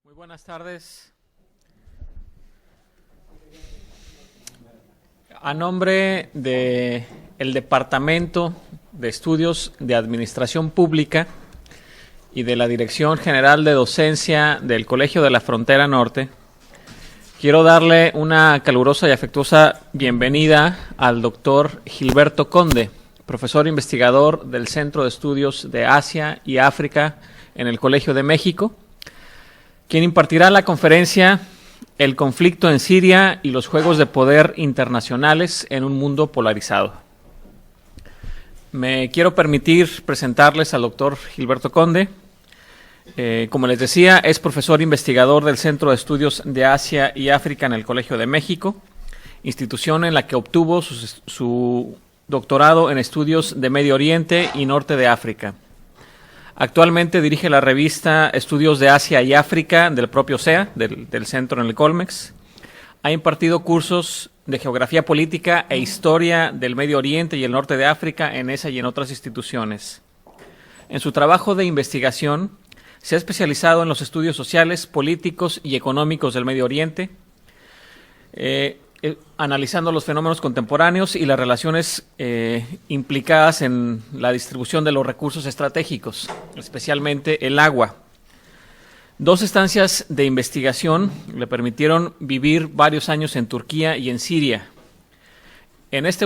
Muy buenas tardes. A nombre del Departamento de Estudios de Administración Pública y de la Dirección General de Docencia del Colegio de la Frontera Norte, quiero darle una calurosa y afectuosa bienvenida al doctor Gilberto Conde, profesor investigador del Centro de Estudios de Asia y África en el Colegio de México, quien impartirá la conferencia El conflicto en Siria y los juegos de poder internacionales en un mundo polarizado. Me quiero permitir presentarles al doctor Gilberto Conde. Como les decía, es profesor investigador del Centro de Estudios de Asia y África en el Colegio de México, institución en la que obtuvo su doctorado en estudios de Medio Oriente y Norte de África. Actualmente dirige la revista Estudios de Asia y África del propio CEA, del centro en el Colmex. Ha impartido cursos de Geografía Política e Historia del Medio Oriente y el Norte de África en esa y en otras instituciones. En su trabajo de investigación se ha especializado en los estudios sociales, políticos y económicos del Medio Oriente, analizando los fenómenos contemporáneos y las relaciones implicadas en la distribución de los recursos estratégicos, especialmente el agua. 2 estancias de investigación le permitieron vivir varios años en Turquía y en Siria. En este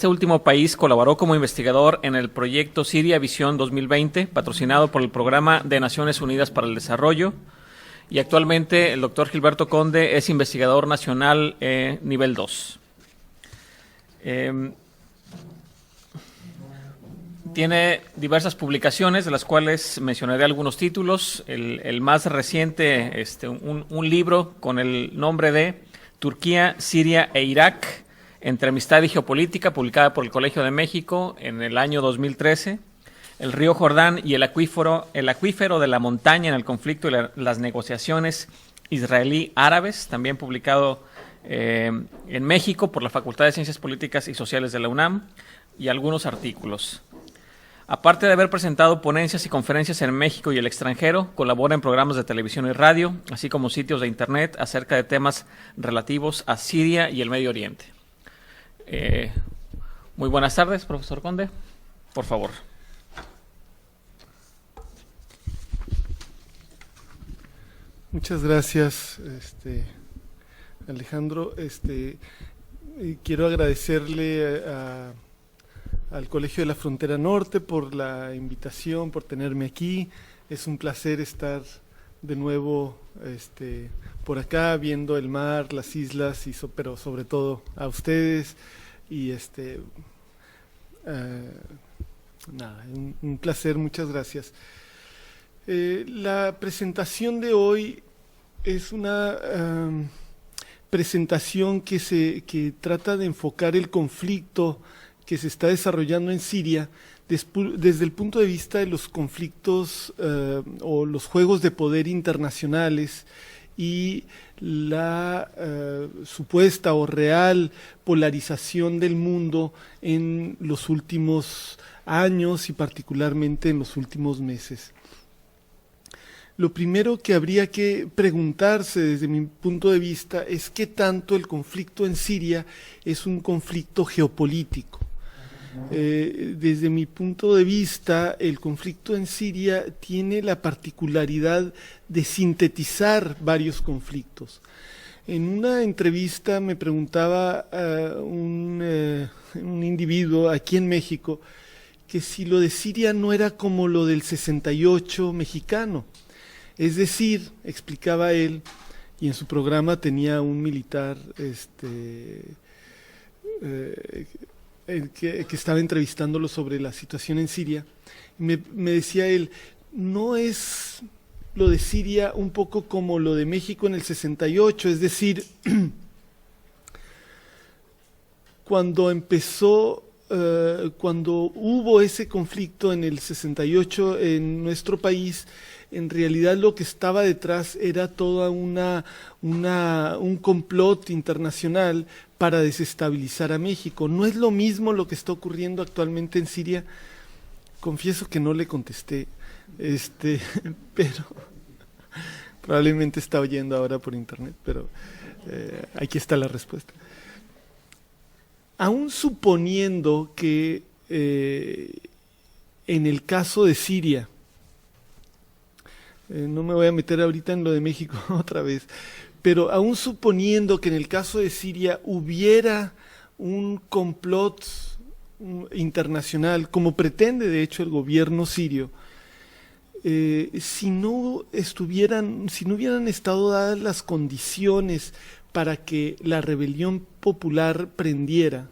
último país colaboró como investigador en el proyecto Siria Visión 2020, patrocinado por el Programa de Naciones Unidas para el Desarrollo, y actualmente el doctor Gilberto Conde es investigador nacional nivel 2. Tiene diversas publicaciones, de las cuales mencionaré algunos títulos. El más reciente, un libro con el nombre de Turquía, Siria e Irak, entre amistad y geopolítica, publicada por el Colegio de México en el año 2013. El río Jordán y el acuífero de la montaña en el conflicto y las negociaciones israelí-árabes, también publicado en México por la Facultad de Ciencias Políticas y Sociales de la UNAM, y algunos artículos. Aparte de haber presentado ponencias y conferencias en México y el extranjero, colabora en programas de televisión y radio, así como sitios de internet acerca de temas relativos a Siria y el Medio Oriente. Muy buenas tardes, profesor Conde. Por favor. Muchas gracias, Alejandro. Quiero agradecerle al Colegio de la Frontera Norte por la invitación, por tenerme aquí. Es un placer estar de nuevo por acá, viendo el mar, las islas, pero sobre todo a ustedes. Y un placer, muchas gracias. La presentación de hoy es una presentación que trata de enfocar el conflicto que se está desarrollando en Siria desde el punto de vista de los conflictos o los juegos de poder internacionales y la supuesta o real polarización del mundo en los últimos años y particularmente en los últimos meses. Lo primero que habría que preguntarse desde mi punto de vista es qué tanto el conflicto en Siria es un conflicto geopolítico. Desde mi punto de vista, el conflicto en Siria tiene la particularidad de sintetizar varios conflictos. En una entrevista me preguntaba un individuo aquí en México que si lo de Siria no era como lo del 68 mexicano. Es decir, explicaba él, y en su programa tenía un militar que estaba entrevistándolo sobre la situación en Siria. Me decía él, ¿no es lo de Siria un poco como lo de México en el 68? Es decir, cuando hubo ese conflicto en el 68 en nuestro país, en realidad lo que estaba detrás era toda un complot internacional para desestabilizar a México. ¿No es lo mismo lo que está ocurriendo actualmente en Siria? Confieso que no le contesté, pero Probablemente está oyendo ahora por internet, pero aquí está la respuesta. Aún suponiendo que en el caso de Siria, no me voy a meter ahorita en lo de México otra vez, pero aún suponiendo que en el caso de Siria hubiera un complot internacional, como pretende de hecho el gobierno sirio, si no hubieran estado dadas las condiciones para que la rebelión popular prendiera,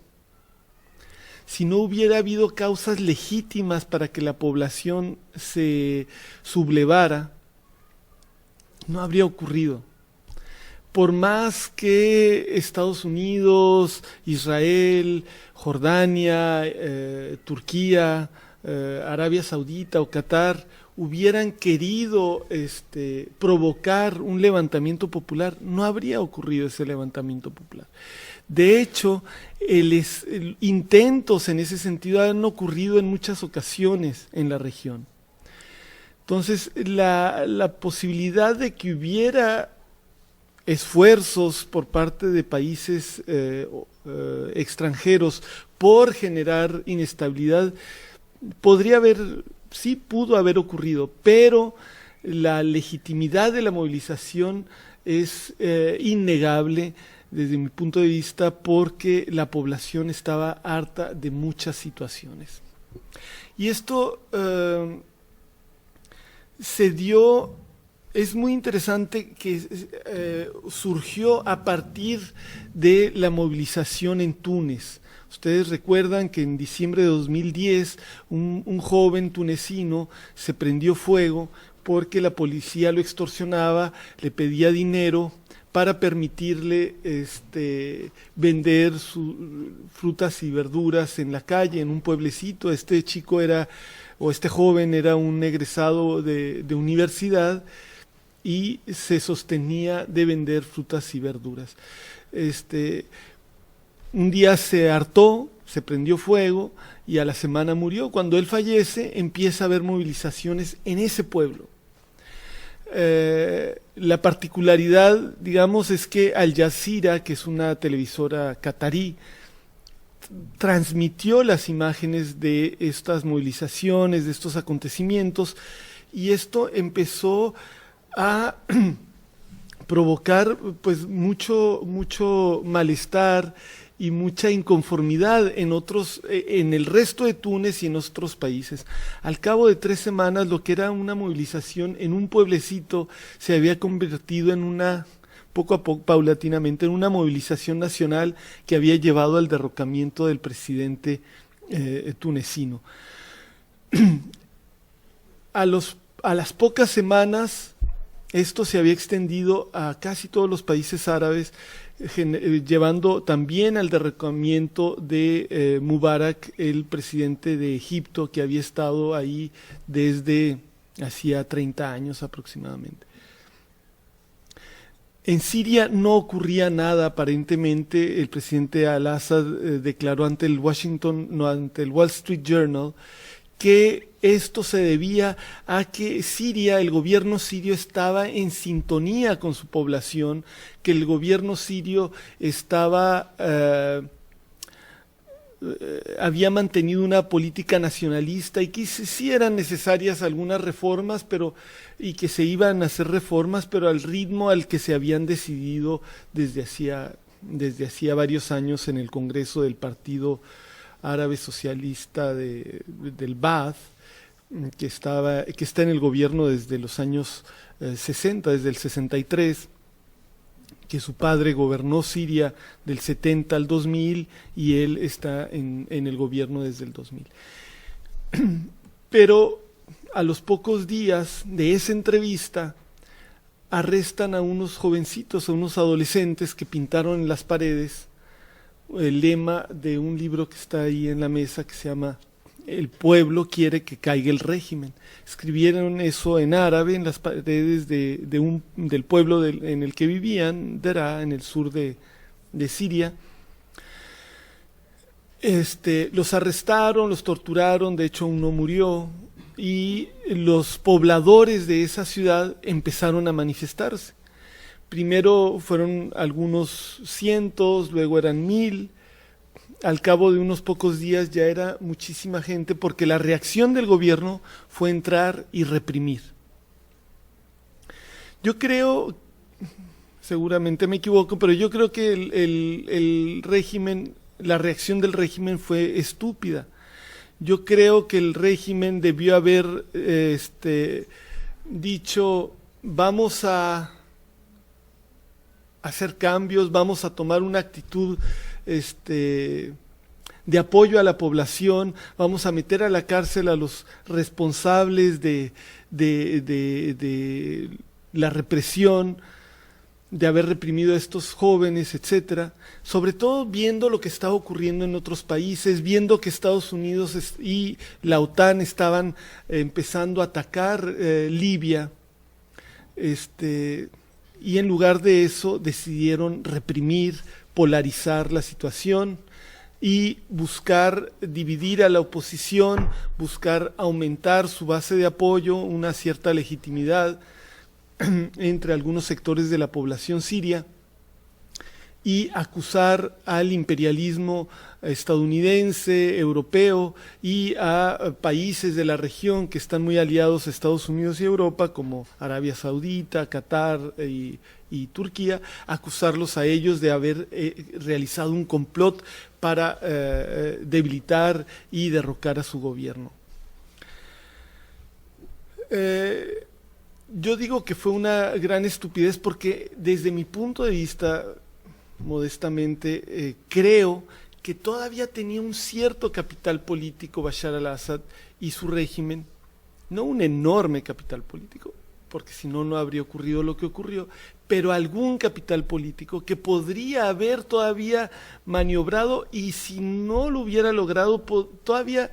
si no hubiera habido causas legítimas para que la población se sublevara, no habría ocurrido. Por más que Estados Unidos, Israel, Jordania, Turquía, Arabia Saudita o Qatar hubieran querido provocar un levantamiento popular, no habría ocurrido ese levantamiento popular. De hecho, intentos en ese sentido han ocurrido en muchas ocasiones en la región. Entonces, la posibilidad de que hubiera esfuerzos por parte de países extranjeros por generar inestabilidad sí pudo haber ocurrido, pero la legitimidad de la movilización es innegable desde mi punto de vista porque la población estaba harta de muchas situaciones. Y esto se dio, es muy interesante que surgió a partir de la movilización en Túnez. Ustedes recuerdan que en diciembre de 2010 un joven tunecino se prendió fuego porque la policía lo extorsionaba, le pedía dinero para permitirle vender frutas y verduras en la calle, en un pueblecito. Este joven era un egresado de universidad y se sostenía de vender frutas y verduras. Un día se hartó, se prendió fuego y a la semana murió. Cuando él fallece, empieza a haber movilizaciones en ese pueblo. La particularidad, digamos, es que Al Jazeera, que es una televisora catarí, transmitió las imágenes de estas movilizaciones, de estos acontecimientos, y esto empezó a provocar pues mucho malestar y mucha inconformidad en el resto de Túnez y en otros países. Al cabo de 3 semanas, lo que era una movilización en un pueblecito se había convertido poco a poco, paulatinamente, en una movilización nacional que había llevado al derrocamiento del presidente tunecino. A las pocas semanas, esto se había extendido a casi todos los países árabes, llevando también al derrocamiento de Mubarak, el presidente de Egipto, que había estado ahí desde hacía 30 años aproximadamente. En Siria no ocurría nada aparentemente. El presidente Al-Assad declaró ante el Wall Street Journal que esto se debía a que el gobierno sirio estaba en sintonía con su población, que el gobierno sirio había mantenido una política nacionalista y que sí eran necesarias algunas reformas, y que se iban a hacer reformas, pero al ritmo al que se habían decidido desde hacía varios años en el Congreso del Partido Árabe Socialista del Ba'ath, que está en el gobierno desde los años 60, desde el 63, que su padre gobernó Siria del 70 al 2000 y él está en el gobierno desde el 2000. Pero a los pocos días de esa entrevista arrestan a unos jovencitos, a unos adolescentes que pintaron en las paredes el lema de un libro que está ahí en la mesa que se llama "El pueblo quiere que caiga el régimen". Escribieron eso en árabe en las paredes del pueblo en el que vivían, Deraa, en el sur de Siria. Los arrestaron, los torturaron, de hecho uno murió, y los pobladores de esa ciudad empezaron a manifestarse. Primero fueron algunos cientos, luego eran 1000. Al cabo de unos pocos días ya era muchísima gente, porque la reacción del gobierno fue entrar y reprimir. Yo creo, seguramente me equivoco, pero yo creo que el régimen, la reacción del régimen fue estúpida. Yo creo que el régimen debió haber dicho, vamos a hacer cambios, vamos a tomar una actitud de apoyo a la población, vamos a meter a la cárcel a los responsables de la represión, de haber reprimido a estos jóvenes, etcétera. Sobre todo viendo lo que estaba ocurriendo en otros países, viendo que Estados Unidos y la OTAN estaban empezando a atacar Libia, y en lugar de eso decidieron reprimir, polarizar la situación y buscar dividir a la oposición, buscar aumentar su base de apoyo, una cierta legitimidad entre algunos sectores de la población siria, y acusar al imperialismo estadounidense, europeo y a países de la región que están muy aliados a Estados Unidos y Europa, como Arabia Saudita, Qatar y Turquía, acusarlos a ellos de haber realizado un complot para debilitar y derrocar a su gobierno. Yo digo que fue una gran estupidez porque desde mi punto de vista, modestamente, creo que todavía tenía un cierto capital político Bashar al-Assad y su régimen, no un enorme capital político, porque si no, no habría ocurrido lo que ocurrió, pero algún capital político que podría haber todavía maniobrado, y si no lo hubiera logrado, todavía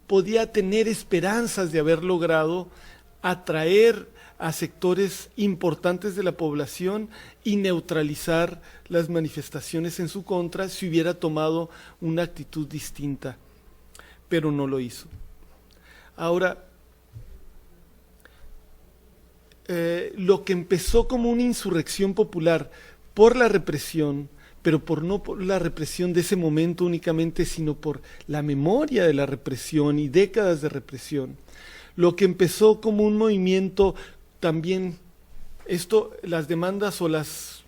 podía tener esperanzas de haber logrado atraer a sectores importantes de la población y neutralizar las manifestaciones en su contra si hubiera tomado una actitud distinta, pero no lo hizo. Ahora, lo que empezó como una insurrección popular por la represión, pero no por la represión de ese momento únicamente, sino por la memoria de la represión y décadas de represión, lo que empezó como un movimiento también, las demandas o las,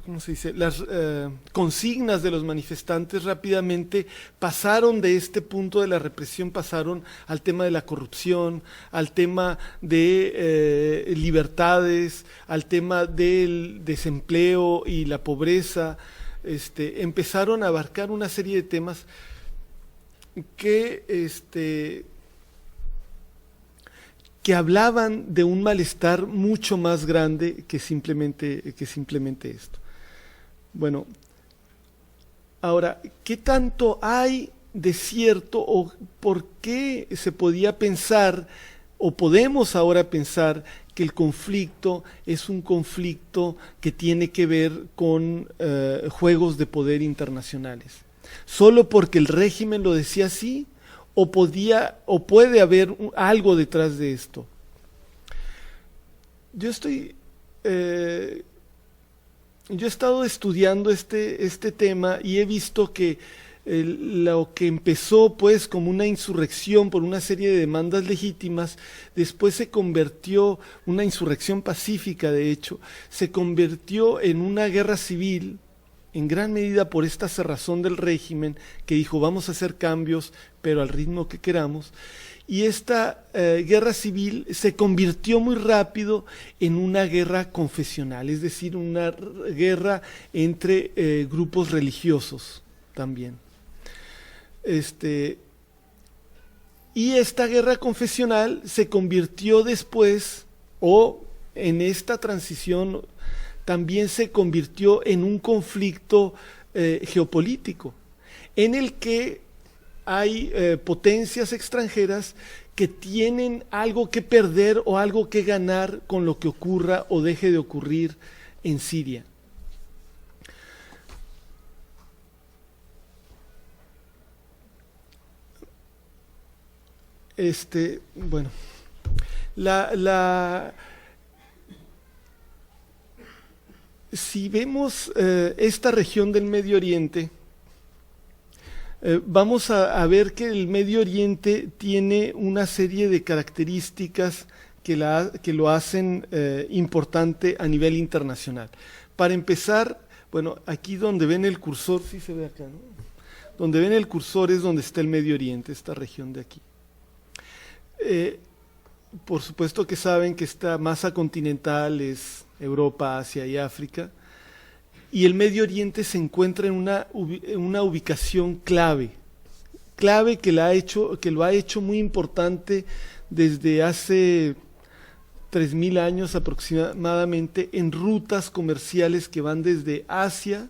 ¿cómo se dice? Las consignas de los manifestantes rápidamente pasaron de este punto de la represión, pasaron al tema de la corrupción, al tema de libertades, al tema del desempleo y la pobreza. Empezaron a abarcar una serie de temas que hablaban de un malestar mucho más grande que simplemente esto. Bueno, ahora, ¿qué tanto hay de cierto o por qué se podía pensar o podemos ahora pensar que el conflicto es un conflicto que tiene que ver con juegos de poder internacionales? ¿Solo porque el régimen lo decía así? ¿O puede haber algo detrás de esto? Yo he estado estudiando este tema y he visto que lo que empezó pues como una insurrección por una serie de demandas legítimas, después se convirtió, una insurrección pacífica de hecho, se convirtió en una guerra civil, en gran medida por esta cerrazón del régimen que dijo vamos a hacer cambios, pero al ritmo que queramos. Y esta guerra civil se convirtió muy rápido en una guerra confesional, es decir, una guerra entre grupos religiosos también. Y esta guerra confesional se convirtió después, o en esta transición, también se convirtió en un conflicto geopolítico, en el que hay potencias extranjeras que tienen algo que perder o algo que ganar con lo que ocurra o deje de ocurrir en Siria. Bueno, la si vemos esta región del Medio Oriente, vamos a ver que el Medio Oriente tiene una serie de características que lo hacen importante a nivel internacional. Para empezar, bueno, aquí donde ven el cursor, sí se ve acá, ¿no? Donde ven el cursor es donde está el Medio Oriente, esta región de aquí. Por supuesto que saben que esta masa continental es Europa, Asia y África, y el Medio Oriente se encuentra en una ubicación clave que lo ha hecho muy importante desde hace 3000 años aproximadamente, en rutas comerciales que van desde Asia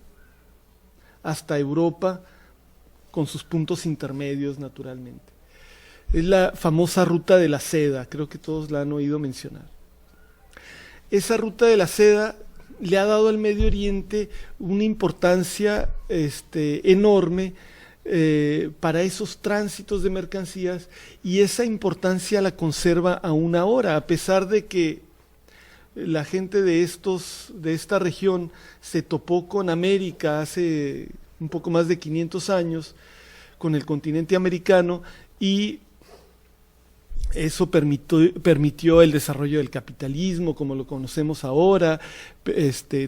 hasta Europa, con sus puntos intermedios naturalmente. Es la famosa ruta de la seda, creo que todos la han oído mencionar. Esa ruta de la seda le ha dado al Medio Oriente una importancia enorme para esos tránsitos de mercancías, y esa importancia la conserva aún ahora, a pesar de que la gente de esta región se topó con América hace un poco más de 500 años, con el continente americano, y eso permitió el desarrollo del capitalismo como lo conocemos ahora,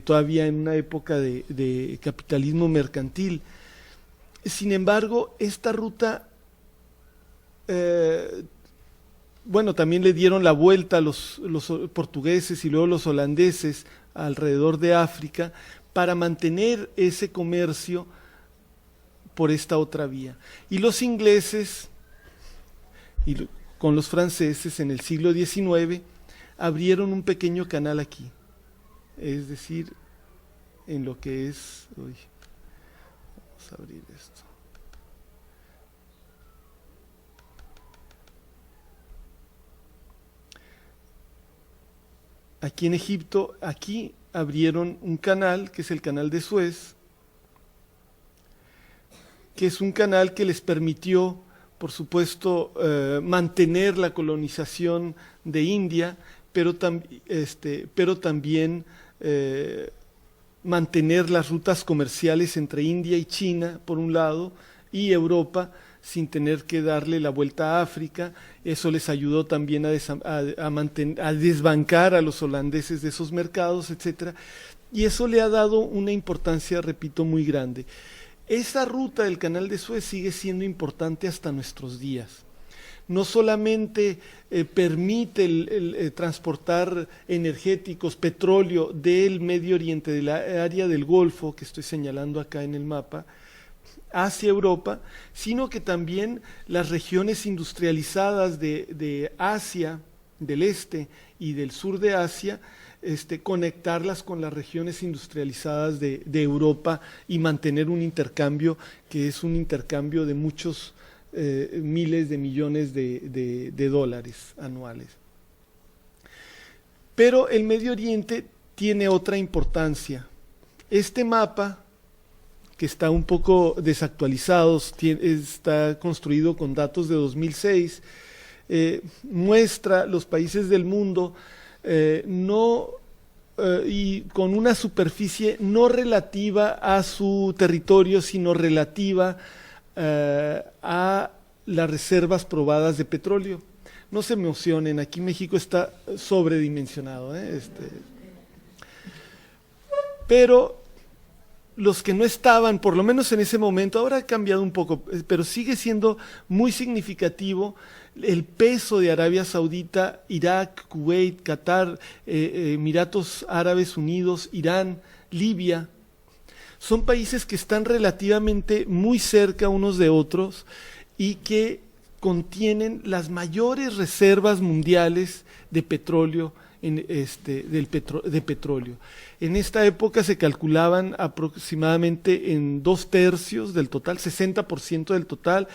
todavía en una época de capitalismo mercantil. Sin embargo, esta ruta, bueno, también le dieron la vuelta a los portugueses y luego los holandeses alrededor de África para mantener ese comercio por esta otra vía. Y los ingleses con los franceses en el siglo XIX abrieron un pequeño canal aquí, es decir, en lo que es... Uy, vamos a abrir esto. Aquí en Egipto, aquí abrieron un canal, que es el canal de Suez, que es un canal que les permitió, por supuesto, mantener la colonización de India, pero también mantener las rutas comerciales entre India y China, por un lado, y Europa, sin tener que darle la vuelta a África. Eso les ayudó también a desbancar a los holandeses de esos mercados, etc. Y eso le ha dado una importancia, repito, muy grande. Esa ruta del Canal de Suez sigue siendo importante hasta nuestros días. No solamente permite transportar energéticos, petróleo del Medio Oriente, de la área del Golfo, que estoy señalando acá en el mapa, hacia Europa, sino que también las regiones industrializadas de Asia, del este y del sur de Asia, conectarlas con las regiones industrializadas de Europa y mantener un intercambio que es un intercambio de muchos miles de millones de dólares anuales. Pero el Medio Oriente tiene otra importancia. Este mapa, que está un poco desactualizado, está construido con datos de 2006, muestra los países del mundo y con una superficie no relativa a su territorio, sino relativa a las reservas probadas de petróleo. No se emocionen, aquí México está sobredimensionado, pero los que no estaban, por lo menos en ese momento, ahora ha cambiado un poco, pero sigue siendo muy significativo el peso de Arabia Saudita, Irak, Kuwait, Qatar, Emiratos Árabes Unidos, Irán, Libia. Son países que están relativamente muy cerca unos de otros y que contienen las mayores reservas mundiales de petróleo, de petróleo. En esta época se calculaban aproximadamente en 2/3 del total, 60% del total.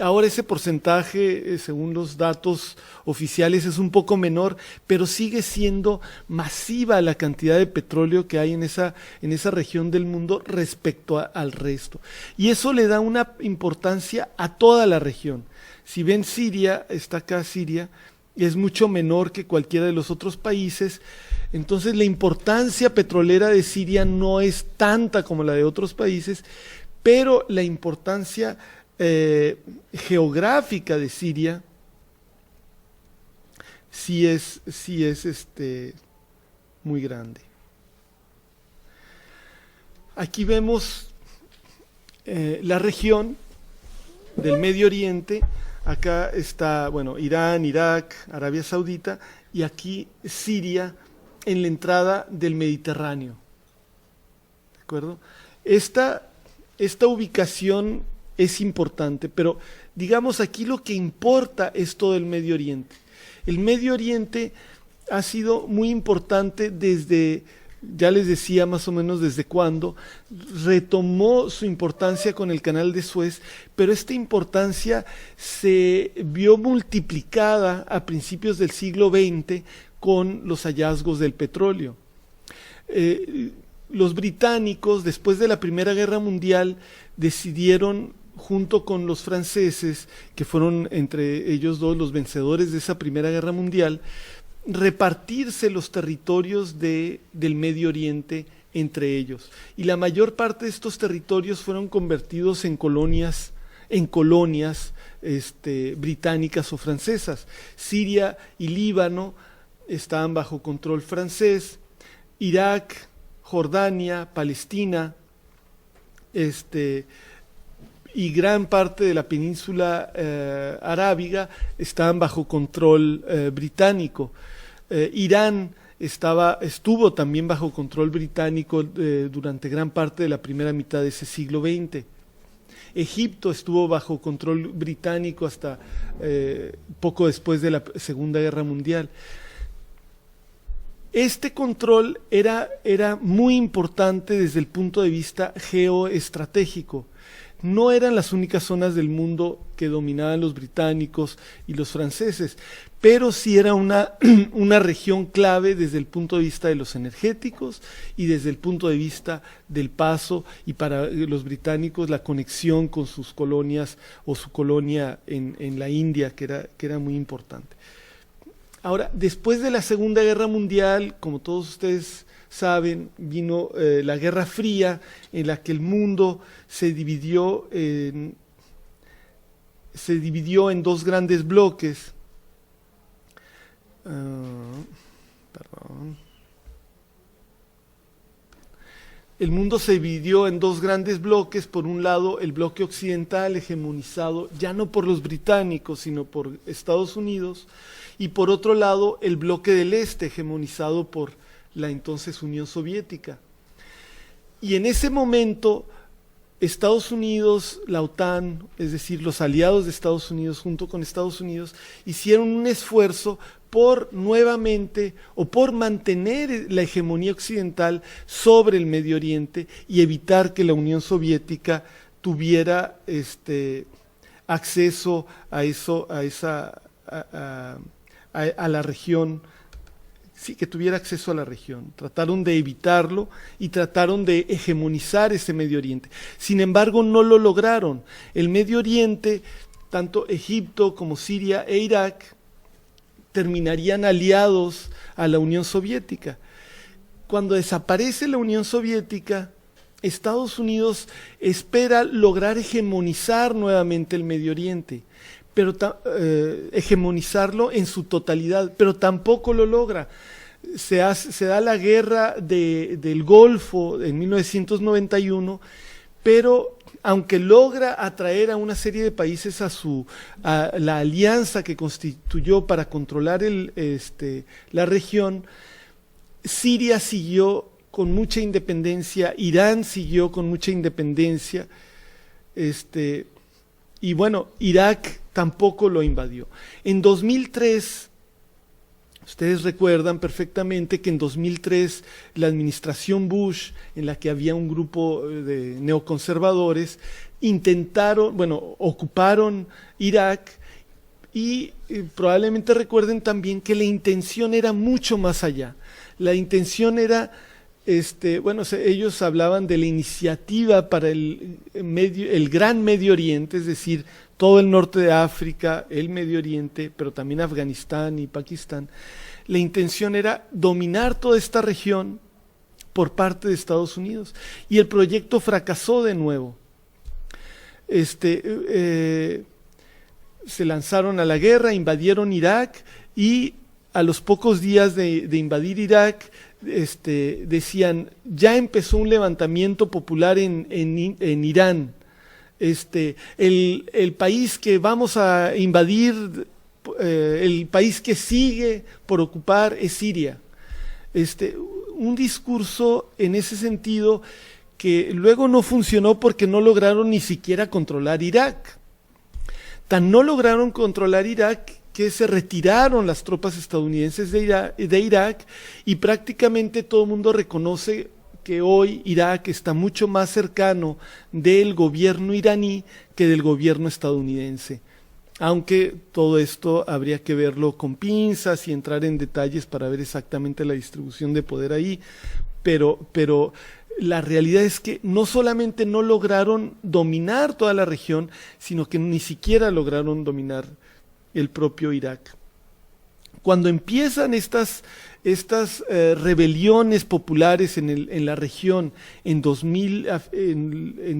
Ahora ese porcentaje, según los datos oficiales, es un poco menor, pero sigue siendo masiva la cantidad de petróleo que hay en esa región del mundo respecto al resto. Y eso le da una importancia a toda la región. Si ven Siria, está acá Siria, es mucho menor que cualquiera de los otros países. Entonces la importancia petrolera de Siria no es tanta como la de otros países, pero la importancia geográfica de Siria sí es muy grande. Aquí vemos la región del Medio Oriente. Acá está, bueno, Irán, Irak, Arabia Saudita, y aquí Siria en la entrada del Mediterráneo. ¿De acuerdo? Esta ubicación es importante, pero digamos aquí lo que importa es todo el Medio Oriente. El Medio Oriente ha sido muy importante desde, ya les decía más o menos desde cuándo, retomó su importancia con el Canal de Suez, pero esta importancia se vio multiplicada a principios del siglo XX con los hallazgos del petróleo. Los británicos, después de la Primera Guerra Mundial, decidieron, junto con los franceses, que fueron entre ellos dos los vencedores de esa Primera Guerra Mundial, repartirse los territorios del Medio Oriente entre ellos. Y la mayor parte de estos territorios fueron convertidos en colonias británicas o francesas. Siria y Líbano estaban bajo control francés, Irak, Jordania, Palestina, y gran parte de la península arábiga estaban bajo control británico. Irán estuvo también bajo control británico durante gran parte de la primera mitad de ese siglo XX. Egipto estuvo bajo control británico hasta poco después de la Segunda Guerra Mundial. Este control era muy importante desde el punto de vista geoestratégico. No eran las únicas zonas del mundo que dominaban los británicos y los franceses, pero sí era una región clave desde el punto de vista de los energéticos y desde el punto de vista del paso, y para los británicos la conexión con sus colonias o su colonia en la India, que era muy importante. Ahora, después de la Segunda Guerra Mundial, como todos ustedes saben, vino la Guerra Fría, en la que el mundo se dividió en dos grandes bloques. El mundo se dividió en dos grandes bloques. Por un lado, el bloque occidental, hegemonizado ya no por los británicos, sino por Estados Unidos, y por otro lado, el bloque del este, hegemonizado por la entonces Unión Soviética. Y en ese momento, Estados Unidos, la OTAN, es decir, los aliados de Estados Unidos junto con Estados Unidos, hicieron un esfuerzo por nuevamente o por mantener la hegemonía occidental sobre el Medio Oriente y evitar que la Unión Soviética tuviera acceso a la región. Sí, que tuviera acceso a la región. Trataron de evitarlo y trataron de hegemonizar ese Medio Oriente. Sin embargo, no lo lograron. El Medio Oriente, tanto Egipto como Siria e Irak, terminarían aliados a la Unión Soviética. Cuando desaparece la Unión Soviética, Estados Unidos espera lograr hegemonizar nuevamente el Medio Oriente, pero hegemonizarlo en su totalidad, pero tampoco lo logra. Se da la guerra del Golfo en 1991, pero aunque logra atraer a una serie de países a la alianza que constituyó para controlar la región, Siria siguió con mucha independencia, Irán siguió con mucha independencia, y bueno, Irak tampoco lo invadió. En 2003, Ustedes recuerdan perfectamente que en 2003 la administración Bush, en la que había un grupo de neoconservadores, ocuparon Irak y probablemente recuerden también que la intención era mucho más allá. La intención era, ellos hablaban de la iniciativa para el Gran Medio Oriente, es decir, todo el norte de África, el Medio Oriente, pero también Afganistán y Pakistán. La intención era dominar toda esta región por parte de Estados Unidos. Y el proyecto fracasó de nuevo. Se lanzaron a la guerra, invadieron Irak y a los pocos días de invadir Irak, decían, ya empezó un levantamiento popular en Irán. El país que vamos a invadir, el país que sigue por ocupar es Siria. Un discurso en ese sentido que luego no funcionó porque no lograron ni siquiera controlar Irak. Tan no lograron controlar Irak que se retiraron las tropas estadounidenses de Irak y prácticamente todo el mundo reconoce que hoy Irak está mucho más cercano del gobierno iraní que del gobierno estadounidense. Aunque todo esto habría que verlo con pinzas y entrar en detalles para ver exactamente la distribución de poder ahí, pero la realidad es que no solamente no lograron dominar toda la región, sino que ni siquiera lograron dominar el propio Irak. Cuando empiezan estas rebeliones populares en la región en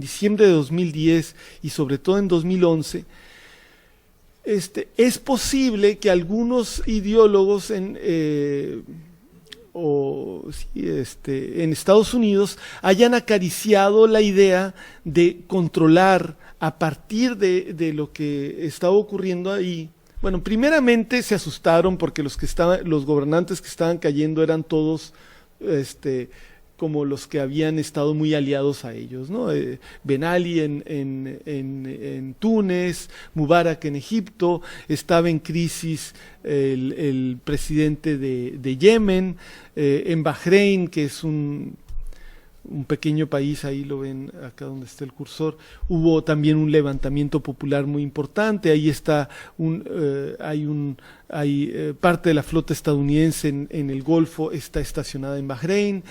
diciembre de 2010 y sobre todo en 2011, es posible que algunos ideólogos en Estados Unidos hayan acariciado la idea de controlar a partir de lo que estaba ocurriendo ahí. Bueno, primeramente se asustaron porque los gobernantes que estaban cayendo eran todos como los que habían estado muy aliados a ellos, ¿no? Ben Ali en Túnez, Mubarak en Egipto, estaba en crisis el presidente de Yemen, en Bahrein, que es un pequeño país, ahí lo ven acá donde está el cursor, hubo también un levantamiento popular muy importante, ahí está hay parte de la flota estadounidense en el Golfo, está estacionada en Bahrein,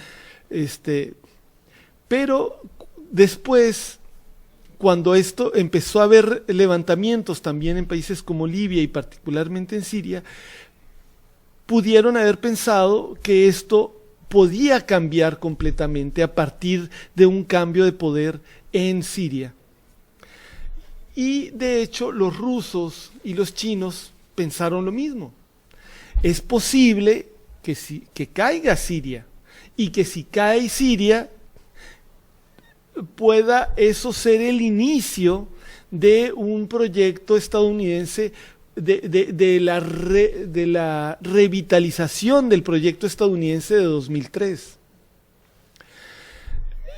pero después, cuando esto empezó a haber levantamientos también en países como Libia y particularmente en Siria, pudieron haber pensado que esto podía cambiar completamente a partir de un cambio de poder en Siria. Y de hecho los rusos y los chinos pensaron lo mismo. Es posible que caiga Siria y que si cae Siria pueda eso ser el inicio de un proyecto estadounidense de la revitalización del proyecto estadounidense de 2003.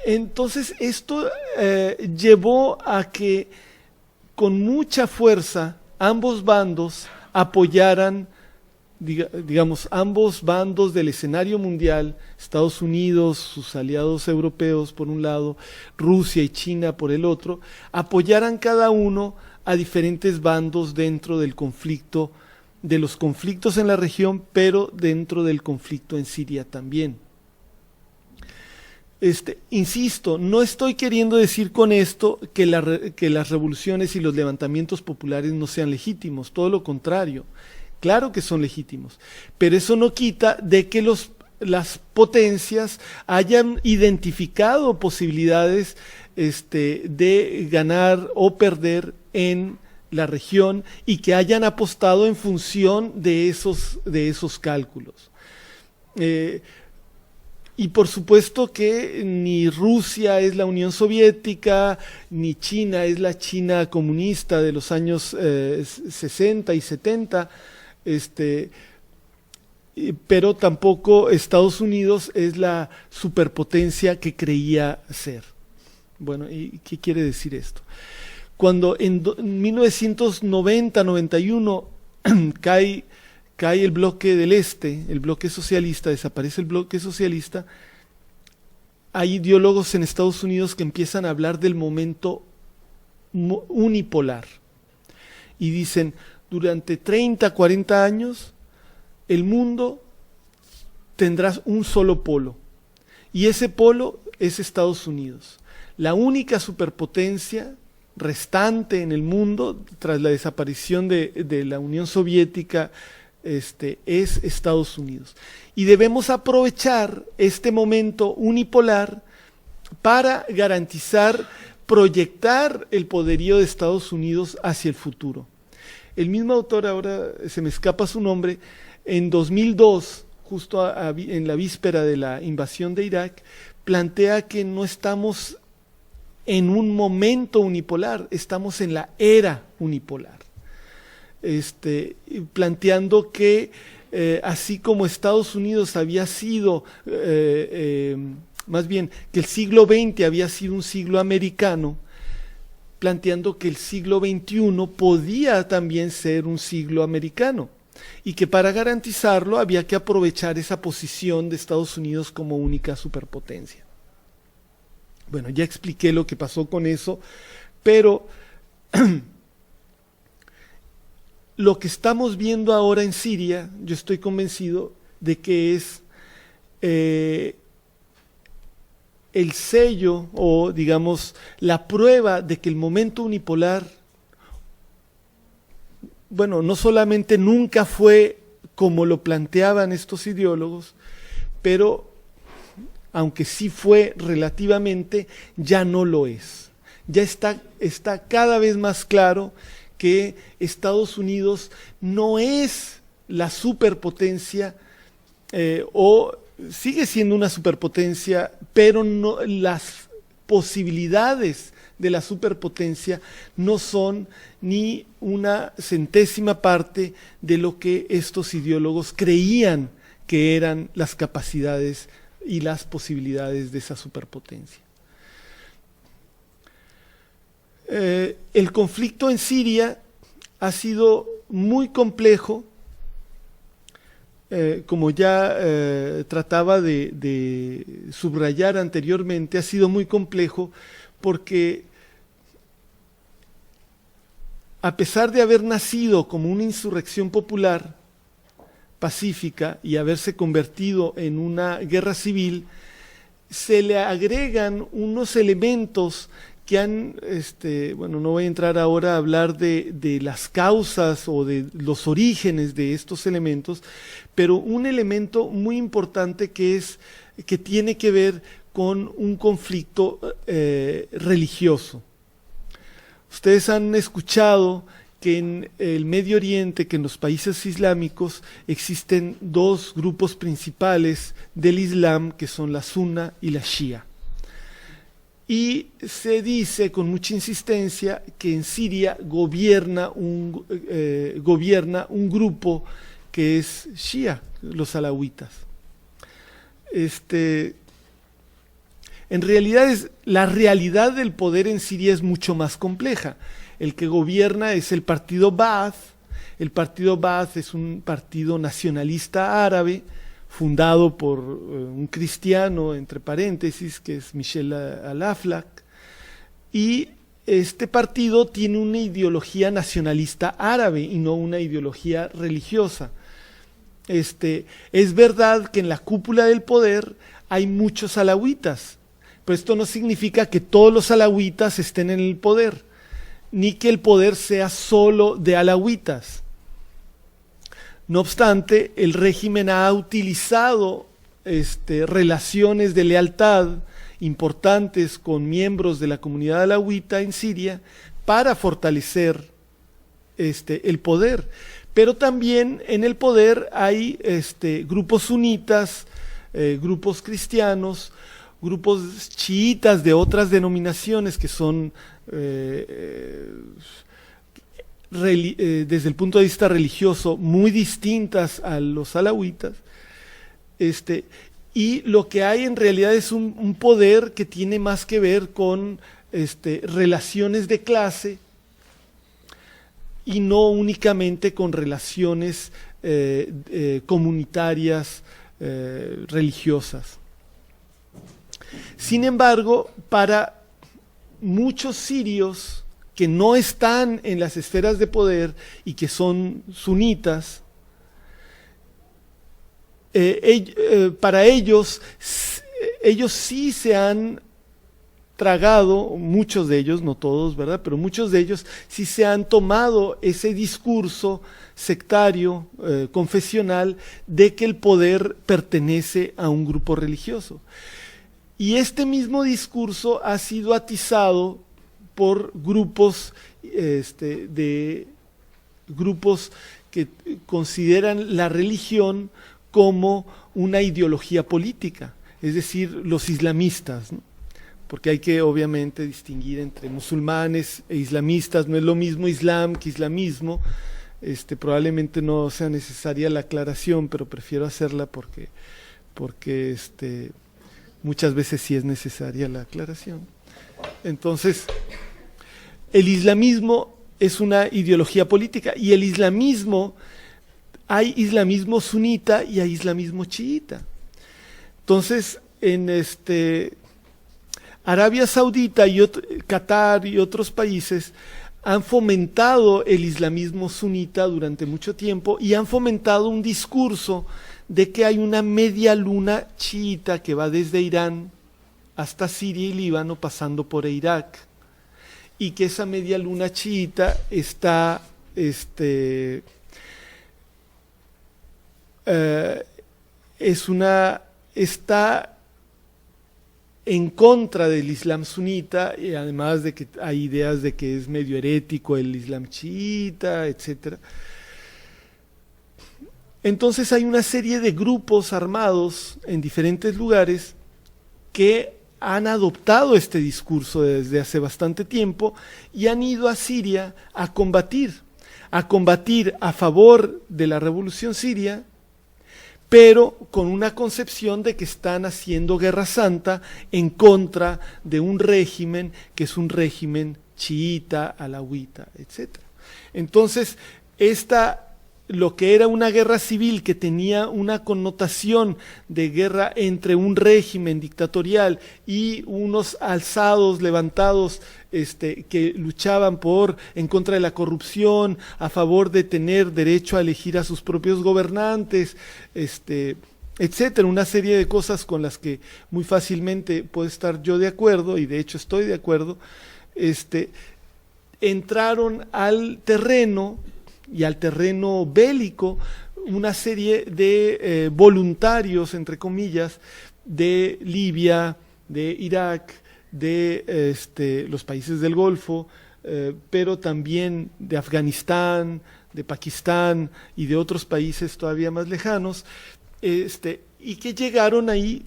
Entonces esto llevó a que con mucha fuerza ambos bandos apoyaran, digamos, ambos bandos del escenario mundial, Estados Unidos, sus aliados europeos por un lado, Rusia y China por el otro, apoyaran cada uno a diferentes bandos dentro del conflicto, de los conflictos en la región, pero dentro del conflicto en Siria también. Insisto, no estoy queriendo decir con esto que las revoluciones y los levantamientos populares no sean legítimos, todo lo contrario, claro que son legítimos, pero eso no quita de que las potencias hayan identificado posibilidades de ganar o perder en la región y que hayan apostado en función de esos cálculos. Y por supuesto que ni Rusia es la Unión Soviética, ni China es la China comunista de los años 60 y 70, pero tampoco Estados Unidos es la superpotencia que creía ser. Bueno, ¿y qué quiere decir esto? Cuando en 1990-91 cae cae el bloque del Este, el bloque socialista, desaparece el bloque socialista, hay ideólogos en Estados Unidos que empiezan a hablar del momento unipolar. Y dicen, durante 30, 40 años, el mundo tendrá un solo polo. Y ese polo es Estados Unidos. La única superpotencia restante en el mundo, tras la desaparición de la Unión Soviética, es Estados Unidos. Y debemos aprovechar este momento unipolar para garantizar, proyectar el poderío de Estados Unidos hacia el futuro. El mismo autor, ahora se me escapa su nombre, en 2002, justo en la víspera de la invasión de Irak, plantea que no estamos en un momento unipolar, estamos en la era unipolar. Planteando que así como Estados Unidos había sido, más bien que el siglo XX había sido un siglo americano, planteando que el siglo XXI podía también ser un siglo americano y que para garantizarlo había que aprovechar esa posición de Estados Unidos como única superpotencia. Bueno, ya expliqué lo que pasó con eso, pero lo que estamos viendo ahora en Siria, yo estoy convencido de que es el sello o, digamos, la prueba de que el momento unipolar, bueno, no solamente nunca fue como lo planteaban estos ideólogos, pero aunque sí fue relativamente, ya no lo es. Ya está cada vez más claro que Estados Unidos no es la superpotencia o sigue siendo una superpotencia, pero no, las posibilidades de la superpotencia no son ni una centésima parte de lo que estos ideólogos creían que eran las capacidades y las posibilidades de esa superpotencia. El conflicto en Siria ha sido muy complejo, como ya trataba de subrayar anteriormente, ha sido muy complejo porque a pesar de haber nacido como una insurrección popular pacífica y haberse convertido en una guerra civil, se le agregan unos elementos que han, bueno, no voy a entrar ahora a hablar de las causas o de los orígenes de estos elementos, pero un elemento muy importante que tiene que ver con un conflicto religioso. Ustedes han escuchado que en el Medio Oriente, que en los países islámicos existen dos grupos principales del Islam, que son la Sunna y la Shia. Y se dice con mucha insistencia que en Siria gobierna un grupo que es Shia, los alawitas. En realidad la realidad del poder en Siria es mucho más compleja. El que gobierna es el partido Ba'ath. El partido Ba'ath es un partido nacionalista árabe fundado por un cristiano, entre paréntesis, que es Michel al-Aflaq, y este partido tiene una ideología nacionalista árabe y no una ideología religiosa. Es verdad que en la cúpula del poder hay muchos alawitas, pero esto no significa que todos los alawitas estén en el poder, ni que el poder sea solo de alawitas. No obstante, el régimen ha utilizado relaciones de lealtad importantes con miembros de la comunidad alawita en Siria para fortalecer el poder. Pero también en el poder hay grupos sunitas, grupos cristianos, grupos chiitas de otras denominaciones que son desde el punto de vista religioso muy distintas a los alawitas, y lo que hay en realidad es un poder que tiene más que ver con relaciones de clase y no únicamente con relaciones comunitarias, religiosas. Sin embargo, para muchos sirios que no están en las esferas de poder y que son sunitas, para ellos sí se han tragado, muchos de ellos, no todos, ¿verdad? Pero muchos de ellos sí se han tomado ese discurso sectario, confesional, de que el poder pertenece a un grupo religioso. Y este mismo discurso ha sido atizado por grupos, grupos que consideran la religión como una ideología política, es decir, los islamistas, ¿no? Porque hay que obviamente distinguir entre musulmanes e islamistas, no es lo mismo islam que islamismo. Probablemente no sea necesaria la aclaración, pero prefiero hacerla porque muchas veces sí es necesaria la aclaración. Entonces, el islamismo es una ideología política, y el islamismo, hay islamismo sunita y hay islamismo chiita. Entonces, en Arabia Saudita y Qatar y otros países han fomentado el islamismo sunita durante mucho tiempo y han fomentado un discurso de que hay una media luna chiita que va desde Irán hasta Siria y Líbano, pasando por Irak, y que esa media luna chiita está está en contra del Islam sunita, y además de que hay ideas de que es medio herético el Islam chiita, etc. Entonces hay una serie de grupos armados en diferentes lugares que han adoptado este discurso desde hace bastante tiempo y han ido a Siria a combatir a favor de la revolución siria, pero con una concepción de que están haciendo guerra santa en contra de un régimen que es un régimen chiita, alauita, etc. Entonces, lo que era una guerra civil que tenía una connotación de guerra entre un régimen dictatorial y unos alzados, levantados, que luchaban en contra de la corrupción, a favor de tener derecho a elegir a sus propios gobernantes, etcétera, una serie de cosas con las que muy fácilmente puedo estar yo de acuerdo, y de hecho estoy de acuerdo, entraron al terreno y al terreno bélico una serie de voluntarios, entre comillas, de Libia, de Irak, de los países del Golfo, pero también de Afganistán, de Pakistán y de otros países todavía más lejanos, y que llegaron ahí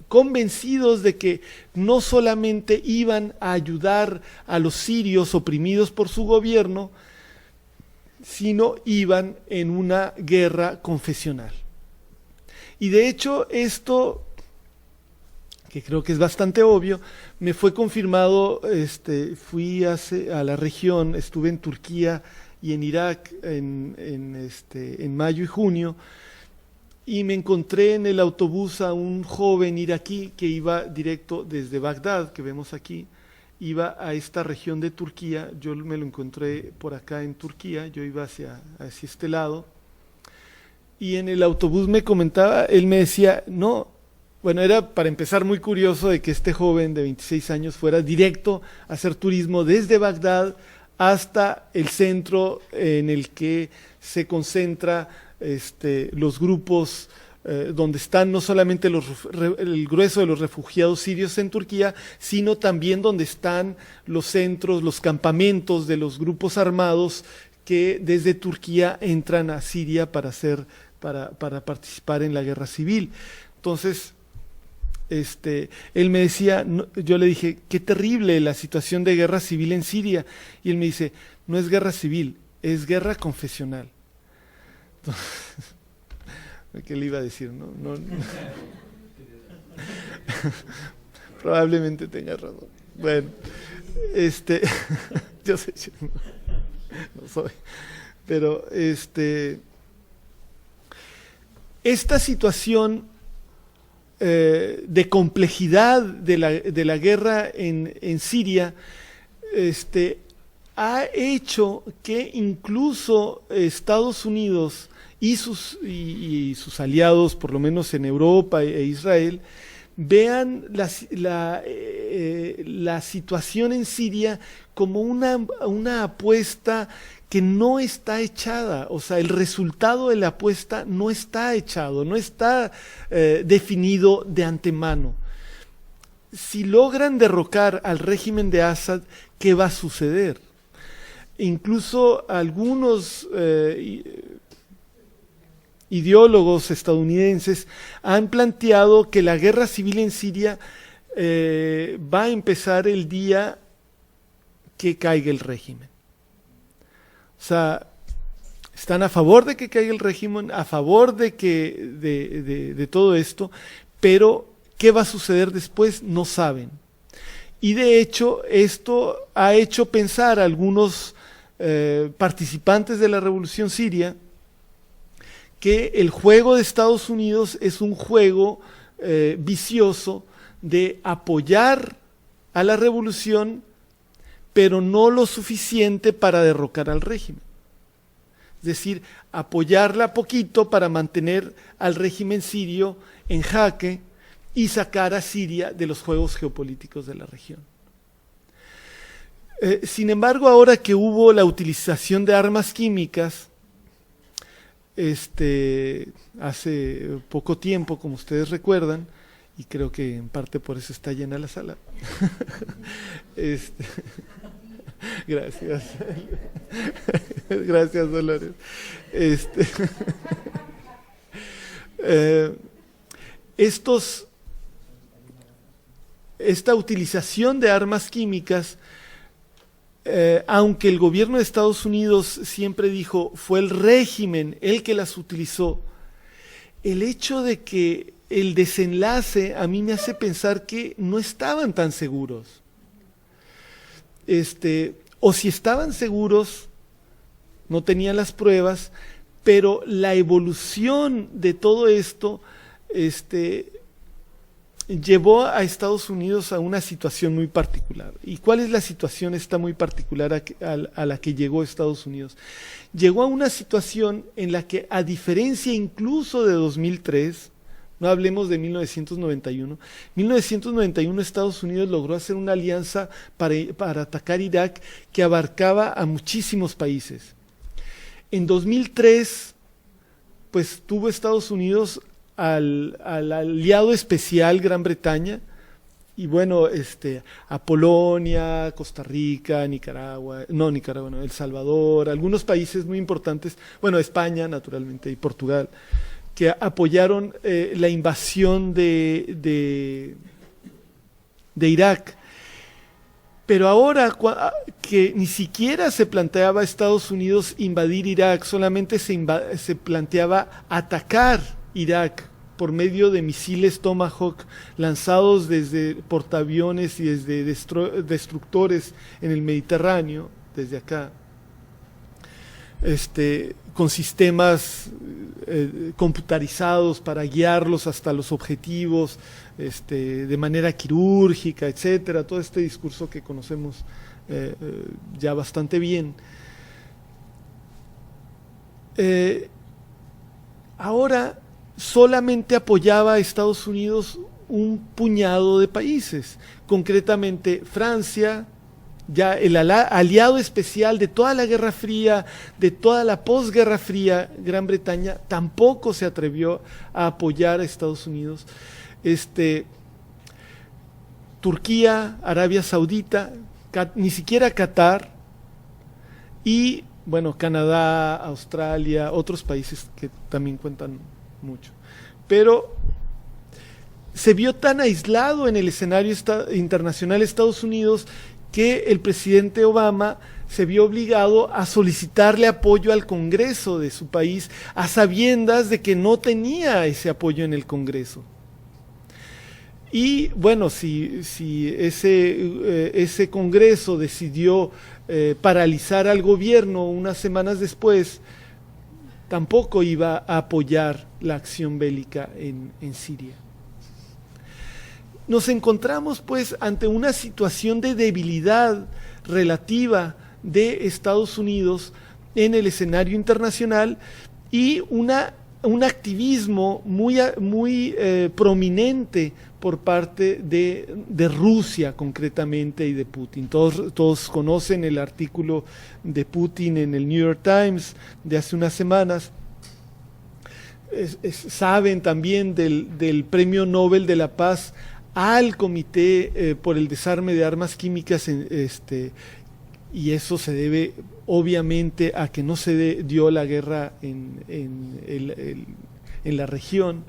convencidos de que no solamente iban a ayudar a los sirios oprimidos por su gobierno, sino iban en una guerra confesional. Y de hecho esto, que creo que es bastante obvio, me fue confirmado, fui a la región, estuve en Turquía y en Irak en mayo y junio, y me encontré en el autobús a un joven iraquí que iba directo desde Bagdad, que vemos aquí, iba a esta región de Turquía. Yo me lo encontré por acá en Turquía, yo iba hacia este lado, y en el autobús me comentaba, él me decía, no, bueno, era para empezar muy curioso de que este joven de 26 años fuera directo a hacer turismo desde Bagdad hasta el centro en el que se concentra los grupos donde están no solamente el grueso de los refugiados sirios en Turquía, sino también donde están los centros, los campamentos de los grupos armados que desde Turquía entran a Siria para participar en la guerra civil. Entonces, él me decía, yo le dije, qué terrible la situación de guerra civil en Siria, y él me dice, no es guerra civil, es guerra confesional. Entonces, ¿qué le iba a decir? No. Probablemente tenga razón. Bueno, yo sé, yo no soy, pero esta situación de complejidad de la guerra en Siria ha hecho que incluso Estados Unidos y sus aliados, por lo menos en Europa e Israel, vean la situación en Siria como una apuesta que no está echada, o sea, el resultado de la apuesta no está echado, no está definido de antemano. Si logran derrocar al régimen de Assad, ¿qué va a suceder? Incluso algunos ideólogos estadounidenses han planteado que la guerra civil en Siria va a empezar el día que caiga el régimen. O sea, están a favor de que caiga el régimen, a favor de todo esto, pero ¿qué va a suceder después? No saben. Y de hecho, esto ha hecho pensar a algunos participantes de la revolución siria que el juego de Estados Unidos es un juego vicioso de apoyar a la revolución, pero no lo suficiente para derrocar al régimen. Es decir, apoyarla poquito para mantener al régimen sirio en jaque y sacar a Siria de los juegos geopolíticos de la región. Sin embargo, ahora que hubo la utilización de armas químicas, hace poco tiempo, como ustedes recuerdan, y creo que en parte por eso está llena la sala. Gracias. Gracias, Dolores. Esta utilización de armas químicas, aunque el gobierno de Estados Unidos siempre dijo fue el régimen el que las utilizó, el hecho de que el desenlace a mí me hace pensar que no estaban tan seguros. O si estaban seguros, no tenían las pruebas, pero la evolución de todo esto llevó a Estados Unidos a una situación muy particular. ¿Y cuál es la situación esta muy particular a la que llegó Estados Unidos? Llegó a una situación en la que, a diferencia incluso de 2003, no hablemos de 1991, 1991 Estados Unidos logró hacer una alianza para atacar Irak que abarcaba a muchísimos países. En 2003, pues tuvo Estados Unidos al aliado especial Gran Bretaña, y bueno, a Polonia, Costa Rica, El Salvador, algunos países muy importantes, bueno, España naturalmente y Portugal, que apoyaron la invasión de Irak. Pero ahora que ni siquiera se planteaba Estados Unidos invadir Irak, solamente se planteaba atacar Irak por medio de misiles Tomahawk lanzados desde portaaviones y desde destructores en el Mediterráneo, desde acá, con sistemas computarizados para guiarlos hasta los objetivos, de manera quirúrgica, etcétera, todo este discurso que conocemos ya bastante bien. Ahora solamente apoyaba a Estados Unidos un puñado de países, concretamente Francia, ya el aliado especial de toda la Guerra Fría, de toda la posguerra fría. Gran Bretaña tampoco se atrevió a apoyar a Estados Unidos. Turquía, Arabia Saudita, ni siquiera Qatar, y bueno, Canadá, Australia, otros países que también cuentan mucho. Pero se vio tan aislado en el escenario internacional Estados Unidos que el presidente Obama se vio obligado a solicitarle apoyo al Congreso de su país, a sabiendas de que no tenía ese apoyo en el Congreso. Y bueno, si ese Congreso decidió paralizar al gobierno unas semanas después, tampoco iba a apoyar la acción bélica en Siria. Nos encontramos pues ante una situación de debilidad relativa de Estados Unidos en el escenario internacional y un activismo muy prominente por parte de Rusia concretamente y de Putin. Todos conocen el artículo de Putin en el New York Times de hace unas semanas. Saben también del Premio Nobel de la Paz al Comité por el Desarme de Armas Químicas, y eso se debe obviamente a que no se dio la guerra en la región.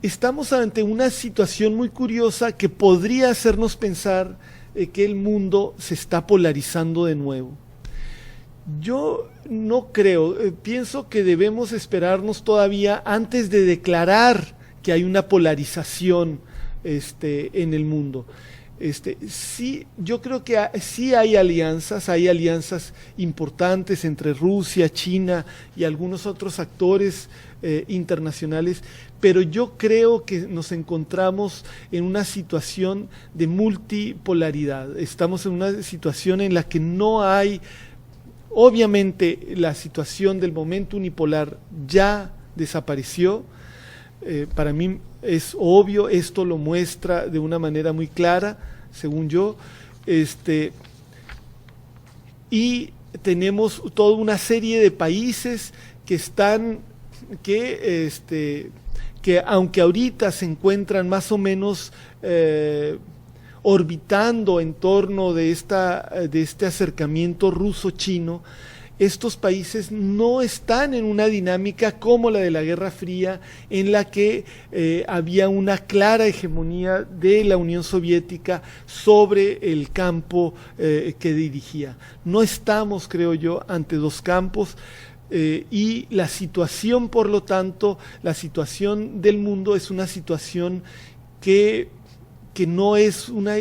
Estamos ante una situación muy curiosa que podría hacernos pensar que el mundo se está polarizando de nuevo. Yo no creo, pienso que debemos esperarnos todavía antes de declarar que hay una polarización en el mundo. Sí, yo creo que sí hay alianzas importantes entre Rusia, China y algunos otros actores internacionales, pero yo creo que nos encontramos en una situación de multipolaridad. Estamos en una situación en la que no hay, obviamente la situación del momento unipolar ya desapareció. Para mí es obvio, esto lo muestra de una manera muy clara, según yo, y tenemos toda una serie de países que aunque ahorita se encuentran más o menos orbitando en torno de este acercamiento ruso-chino, estos países no están en una dinámica como la de la Guerra Fría, en la que había una clara hegemonía de la Unión Soviética sobre el campo que dirigía. No estamos, creo yo, ante dos campos, y la situación, por lo tanto, la situación del mundo es una situación que no es una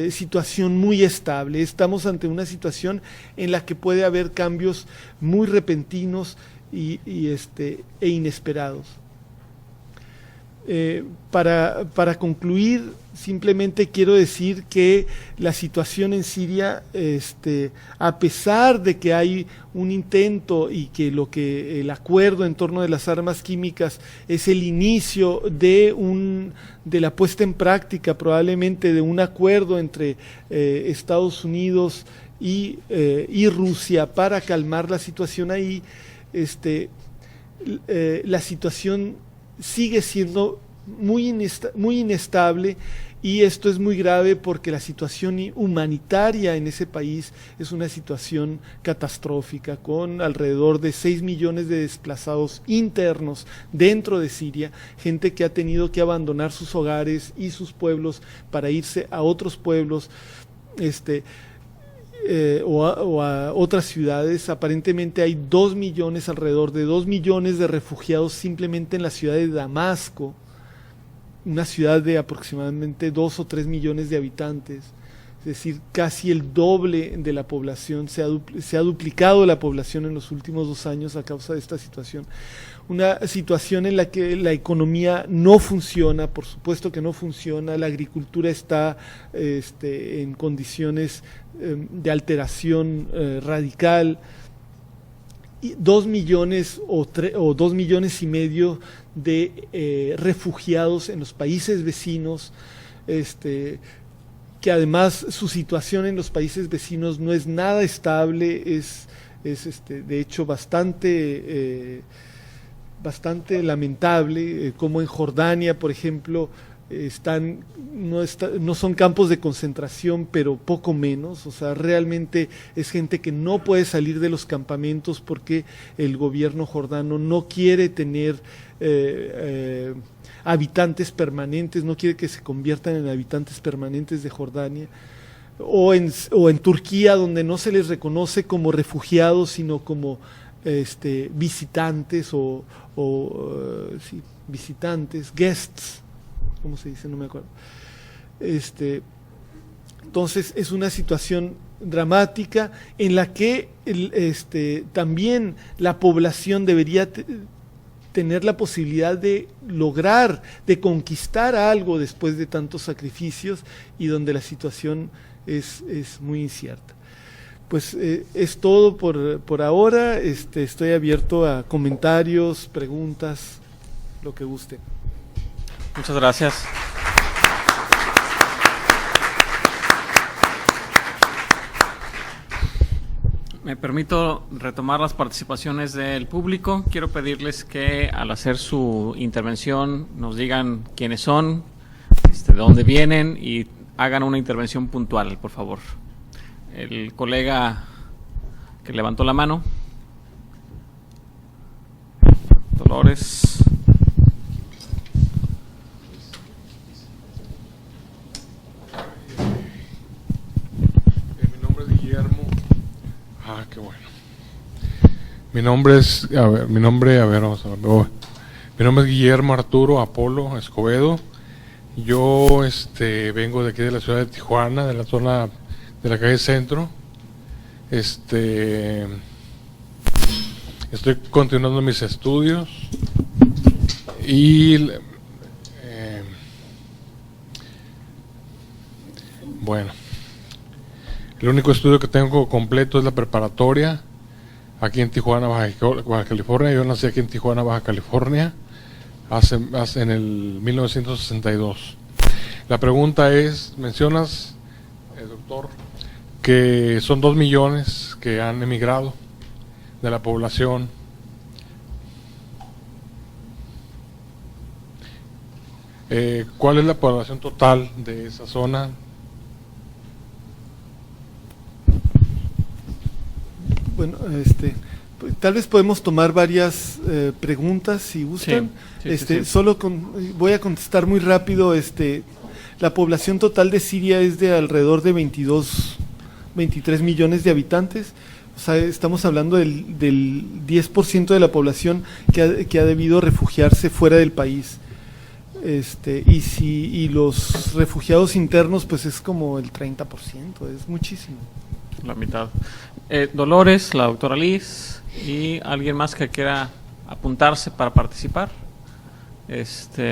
situación muy estable. Estamos ante una situación en la que puede haber cambios muy repentinos e inesperados. Para concluir, simplemente quiero decir que la situación en Siria, a pesar de que hay un intento y que el acuerdo en torno de las armas químicas es el inicio de la puesta en práctica probablemente de un acuerdo entre Estados Unidos y Rusia para calmar la situación ahí, la situación sigue siendo muy inestable, y esto es muy grave porque la situación humanitaria en ese país es una situación catastrófica, con alrededor de 6 millones de desplazados internos dentro de Siria, gente que ha tenido que abandonar sus hogares y sus pueblos para irse a otros pueblos o a otras ciudades. Aparentemente hay alrededor de 2 millones de refugiados simplemente en la ciudad de Damasco, una ciudad de aproximadamente 2 o 3 millones de habitantes, es decir, casi el doble de la población. Se ha duplicado la población en los últimos 2 años a causa de esta situación. Una situación en la que la economía no funciona, por supuesto que no funciona, la agricultura está en condiciones de alteración radical. 2 millones o 2 millones y medio de refugiados en los países vecinos, que además su situación en los países vecinos no es nada estable, es de hecho bastante lamentable, como en Jordania, por ejemplo, no son campos de concentración, pero poco menos. O sea, realmente es gente que no puede salir de los campamentos porque el gobierno jordano no quiere tener habitantes permanentes, no quiere que se conviertan en habitantes permanentes de Jordania. O en Turquía, donde no se les reconoce como refugiados, sino como visitantes visitantes, guests, ¿cómo se dice? No me acuerdo. Entonces es una situación dramática, en la que también la población debería tener la posibilidad de lograr, de conquistar algo después de tantos sacrificios, y donde la situación es muy incierta. Pues es todo por ahora. Estoy abierto a comentarios, preguntas, lo que guste. Muchas gracias. Me permito retomar las participaciones del público. Quiero pedirles que al hacer su intervención nos digan quiénes son, de dónde vienen, y hagan una intervención puntual, por favor. El colega que levantó la mano. Dolores. Mi nombre es Guillermo. Qué bueno. Mi nombre es Guillermo Arturo Apolo Escobedo. Yo vengo de aquí de la ciudad de Tijuana, de la zona de la calle Centro. Estoy continuando mis estudios y bueno, el único estudio que tengo completo es la preparatoria aquí en Tijuana, Baja California. Yo nací aquí en Tijuana, Baja California, en el 1962. La pregunta es, mencionas, doctor, que son 2 millones que han emigrado de la población. ¿Cuál es la población total de esa zona? Bueno, tal vez podemos tomar varias preguntas si gustan. Sí. Voy a contestar muy rápido. La población total de Siria es de alrededor de 23 millones de habitantes. O sea, estamos hablando del 10% de la población que ha debido refugiarse fuera del país. Y los refugiados internos, pues es como el 30%, es muchísimo. La mitad. Dolores, la doctora Liz, y alguien más que quiera apuntarse para participar.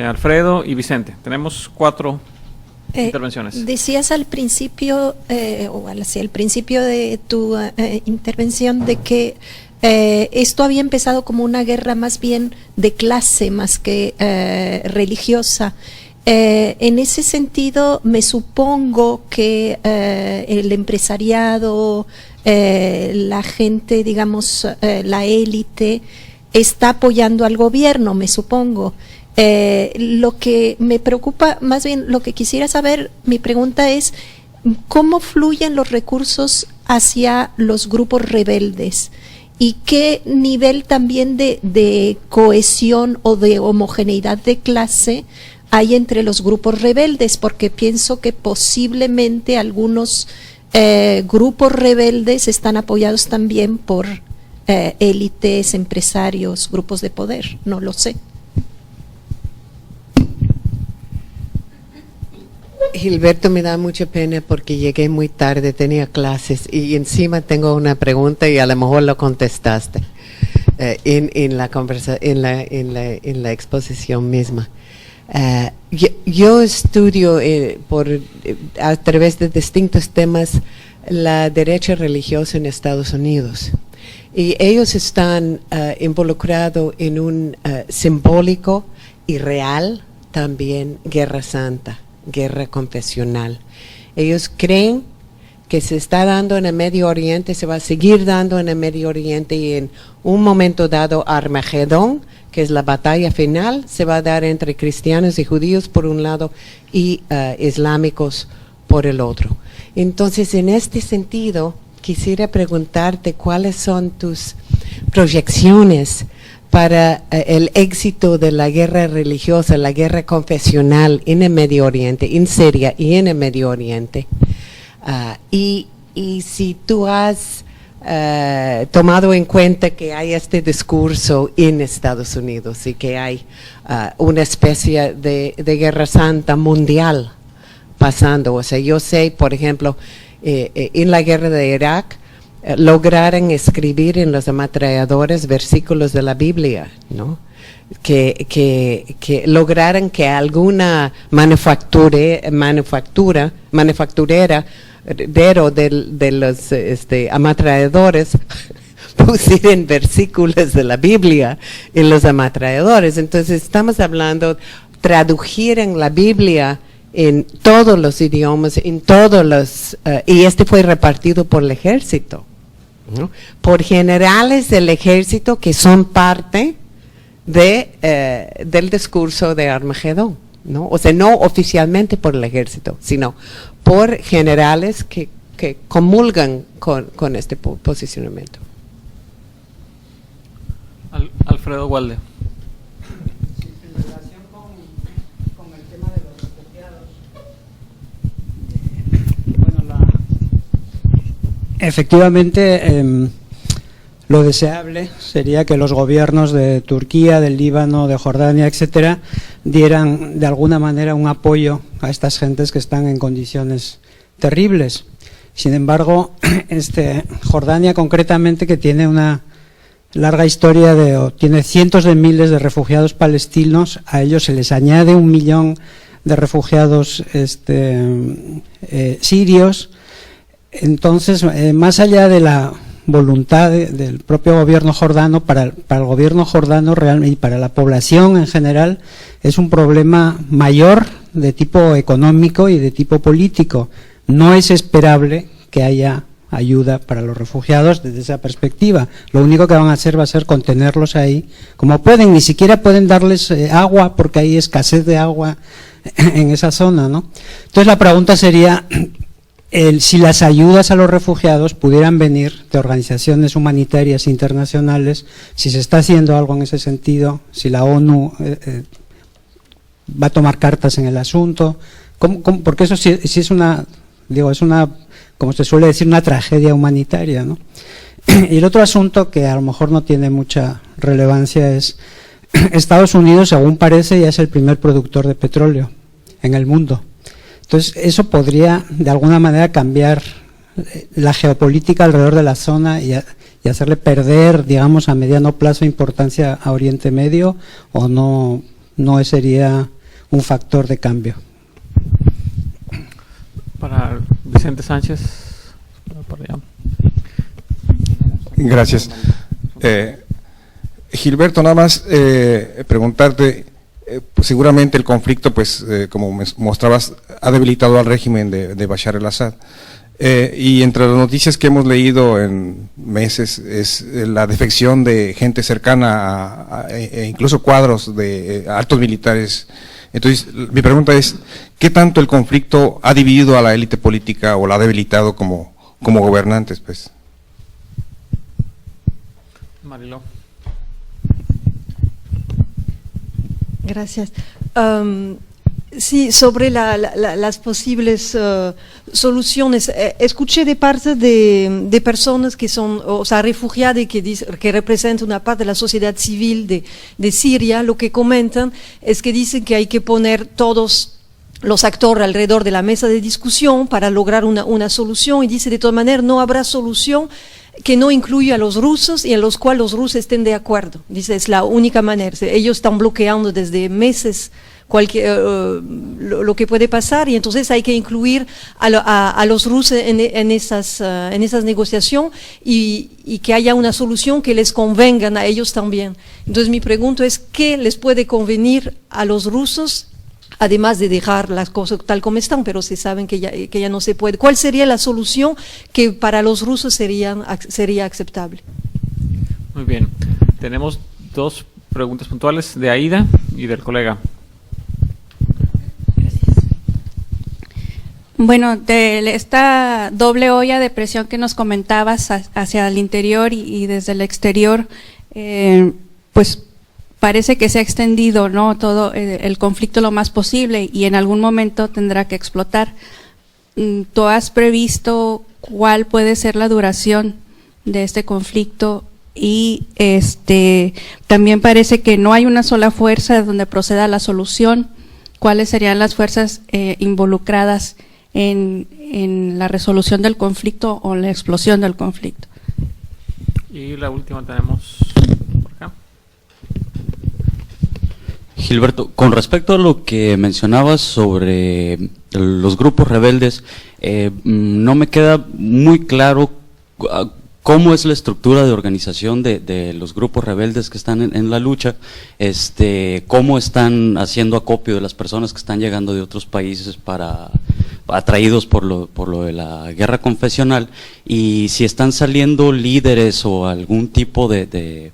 Alfredo y Vicente. Tenemos 4 intervenciones. Decías al principio, hacia el principio de tu intervención, de que esto había empezado como una guerra más bien de clase, más que religiosa. En ese sentido, me supongo que el empresariado, la gente, digamos, la élite, está apoyando al gobierno, me supongo. Lo que me preocupa, más bien lo que quisiera saber, mi pregunta es, ¿cómo fluyen los recursos hacia los grupos rebeldes? ¿Y qué nivel también de cohesión o de homogeneidad de clase hay entre los grupos rebeldes? Porque pienso que posiblemente algunos grupos rebeldes están apoyados también por élites, empresarios, grupos de poder, no lo sé. Gilberto, me da mucha pena porque llegué muy tarde, tenía clases y encima tengo una pregunta y a lo mejor lo contestaste en la exposición misma. Yo estudio a través de distintos temas la derecha religiosa en Estados Unidos y ellos están involucrados en un simbólico y real también guerra santa, guerra confesional. Ellos creen que se está dando en el Medio Oriente, se va a seguir dando en el Medio Oriente y en un momento dado Armagedón, que es la batalla final, se va a dar entre cristianos y judíos por un lado y islámicos por el otro. Entonces, en este sentido, quisiera preguntarte cuáles son tus proyecciones para el éxito de la guerra religiosa, la guerra confesional en el Medio Oriente, en Siria y en el Medio Oriente. Y si tú has tomado en cuenta que hay este discurso en Estados Unidos y que hay una especie de guerra santa mundial pasando. O sea, yo sé, por ejemplo, en la guerra de Irak lograran escribir en los ametralladores versículos de la Biblia, ¿no? Que lograran que alguna manufacturera de los ametralladores pusieran versículos de la Biblia en los ametralladores. Entonces estamos hablando, tradujeran la Biblia en todos los idiomas, en todos los, y fue repartido por el ejército, ¿no? Por generales del ejército que son parte del discurso de Armagedón, ¿no? O sea, no oficialmente por el ejército, sino por generales que comulgan con este posicionamiento. Alfredo Walde. En relación con el tema de los refugiados, efectivamente, lo deseable sería que los gobiernos de Turquía, del Líbano, de Jordania, etcétera, dieran de alguna manera un apoyo a estas gentes que están en condiciones terribles. Sin embargo, Jordania concretamente, que tiene una larga historia tiene cientos de miles de refugiados palestinos, a ellos se les añade 1 millón de refugiados sirios. Entonces, más allá de la voluntad del propio gobierno jordano, para el gobierno jordano realmente y para la población en general, es un problema mayor de tipo económico y de tipo político. No es esperable que haya ayuda para los refugiados desde esa perspectiva. Lo único que van a hacer va a ser contenerlos ahí como pueden, ni siquiera pueden darles agua porque hay escasez de agua en esa zona, ¿no? Entonces la pregunta sería si las ayudas a los refugiados pudieran venir de organizaciones humanitarias internacionales, si se está haciendo algo en ese sentido, si la ONU va a tomar cartas en el asunto, porque eso sí es una, como se suele decir, una tragedia humanitaria, ¿no? Y el otro asunto que a lo mejor no tiene mucha relevancia es Estados Unidos, según parece, ya es el primer productor de petróleo en el mundo. Entonces, eso podría de alguna manera cambiar la geopolítica alrededor de la zona y hacerle perder, digamos, a mediano plazo importancia a Oriente Medio, o no sería un factor de cambio. Para Vicente Sánchez. Por allá. Gracias. Gilberto, nada más preguntarte, seguramente el conflicto, pues, como mostrabas, ha debilitado al régimen de Bashar al-Assad. Y entre las noticias que hemos leído en meses es la defección de gente cercana e incluso cuadros de altos militares. Entonces, mi pregunta es, ¿qué tanto el conflicto ha dividido a la élite política o la ha debilitado como gobernantes, pues? Mariló. Gracias. Sí, sobre las posibles soluciones, escuché de parte de personas que son, o sea, refugiadas que representan una parte de la sociedad civil de Siria. Lo que comentan es que dicen que hay que poner todos los actores alrededor de la mesa de discusión para lograr una solución, y dice, de todas maneras, no habrá solución que no incluya a los rusos y en los cuales los rusos estén de acuerdo. Dice, es la única manera. Ellos están bloqueando desde meses lo que puede pasar, y entonces hay que incluir a los rusos en esas negociaciones y que haya una solución que les convenga a ellos también. Entonces mi pregunta es, ¿qué les puede convenir a los rusos? Además de dejar las cosas tal como están, pero se saben que ya no se puede. ¿Cuál sería la solución que para los rusos sería aceptable? Muy bien. Tenemos 2 preguntas puntuales de Aida y del colega. Bueno, de esta doble olla de presión que nos comentabas hacia el interior y desde el exterior, pues parece que se ha extendido, ¿no?, todo el conflicto lo más posible, y en algún momento tendrá que explotar. ¿Tú has previsto cuál puede ser la duración de este conflicto? Y también parece que no hay una sola fuerza donde proceda la solución. ¿Cuáles serían las fuerzas involucradas en la resolución del conflicto o la explosión del conflicto. Y la última tenemos por acá. Gilberto, con respecto a lo que mencionabas sobre los grupos rebeldes, no me queda muy claro cómo es la estructura de organización de los grupos rebeldes que están en la lucha, cómo están haciendo acopio de las personas que están llegando de otros países atraídos por lo de la guerra confesional, y si están saliendo líderes o algún tipo de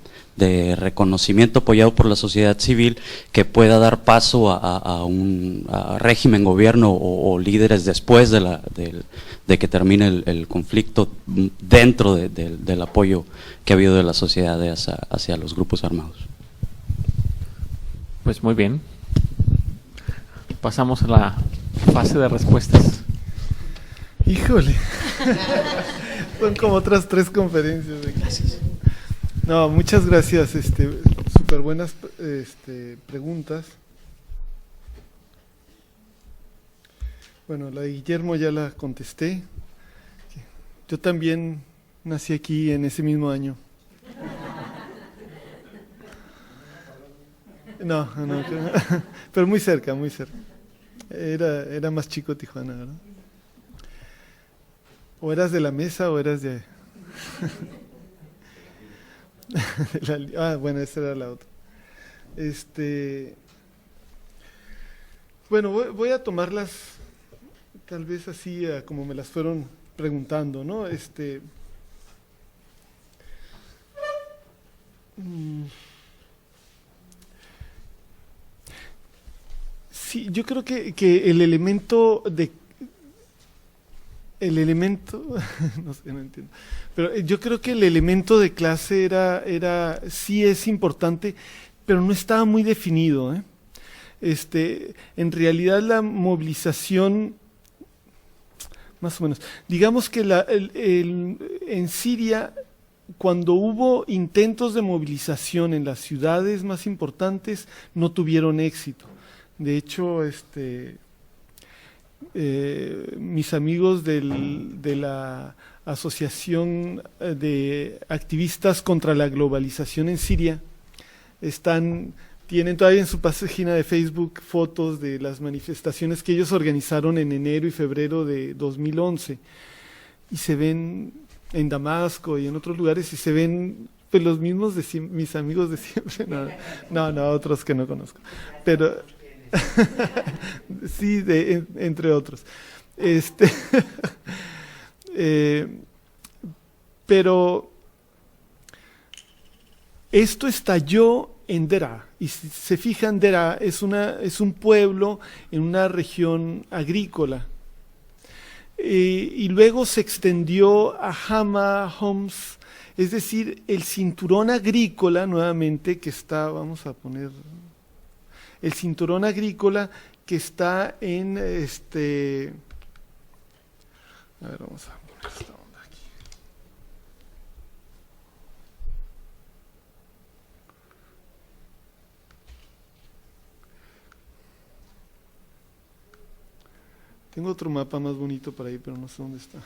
reconocimiento apoyado por la sociedad civil que pueda dar paso a un régimen, gobierno o líderes después de que termine el conflicto, dentro del apoyo que ha habido de la sociedad hacia los grupos armados. Pues muy bien. Pasamos a la fase de respuestas. Híjole. Son como otras 3 conferencias. Gracias. No, muchas gracias. Súper buenas preguntas. Bueno, la de Guillermo ya la contesté. Yo también nací aquí en ese mismo año. No, pero muy cerca, muy cerca. Era más chico Tijuana, ¿verdad? O eras de la mesa o eras de... bueno, esa era la otra. Bueno, voy a tomarlas tal vez así como me las fueron preguntando, ¿no? Sí, yo creo que el elemento no sé, no entiendo, pero yo creo que el elemento de clase sí es importante, pero no estaba muy definido, ¿eh? En realidad la movilización, más o menos, digamos que en Siria, cuando hubo intentos de movilización en las ciudades más importantes, no tuvieron éxito. De hecho, mis amigos de la Asociación de Activistas contra la Globalización en Siria tienen todavía en su página de Facebook fotos de las manifestaciones que ellos organizaron en enero y febrero de 2011, y se ven en Damasco y en otros lugares, y se ven pues los mismos de mis amigos de siempre. No, otros que no conozco, pero sí, entre otros. Pero esto estalló en Deraa, y si se fijan, Deraa es un pueblo en una región agrícola, y luego se extendió a Hama, Homs, es decir, el cinturón agrícola nuevamente que está, vamos a poner el cinturón agrícola que está en a ver, vamos a poner esta onda aquí. Tengo otro mapa más bonito por ahí, pero no sé dónde está.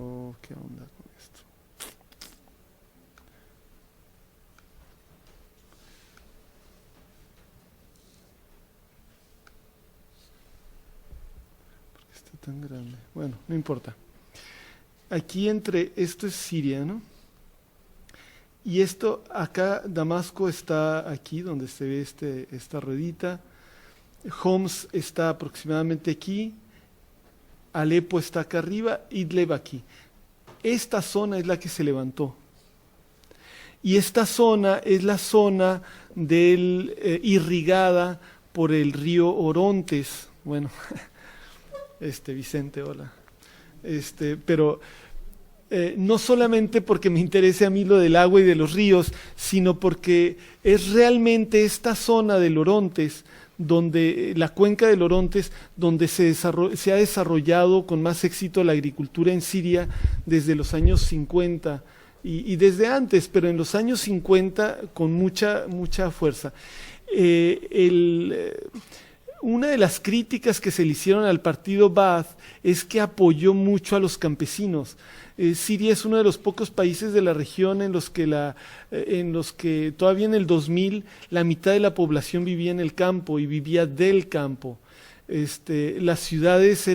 Oh, ¿qué onda con esto? ¿Por qué está tan grande? Bueno, no importa. Aquí esto es Siria, ¿no? Y esto, acá, Damasco está aquí, donde se ve esta ruedita. Homs está aproximadamente aquí. Alepo está acá arriba, Idlib aquí. Esta zona es la que se levantó. Y esta zona es la zona irrigada por el río Orontes. Bueno, Vicente, hola. Pero no solamente porque me interese a mí lo del agua y de los ríos, sino porque es realmente esta zona del Orontes, donde la cuenca del Orontes, donde se ha desarrollado con más éxito la agricultura en Siria desde los años 50, y desde antes, pero en los años 50 con mucha fuerza. Una de las críticas que se le hicieron al partido Baath es que apoyó mucho a los campesinos. Siria es uno de los pocos países de la región en los que todavía en el 2000 la mitad de la población vivía en el campo y vivía del campo. Las ciudades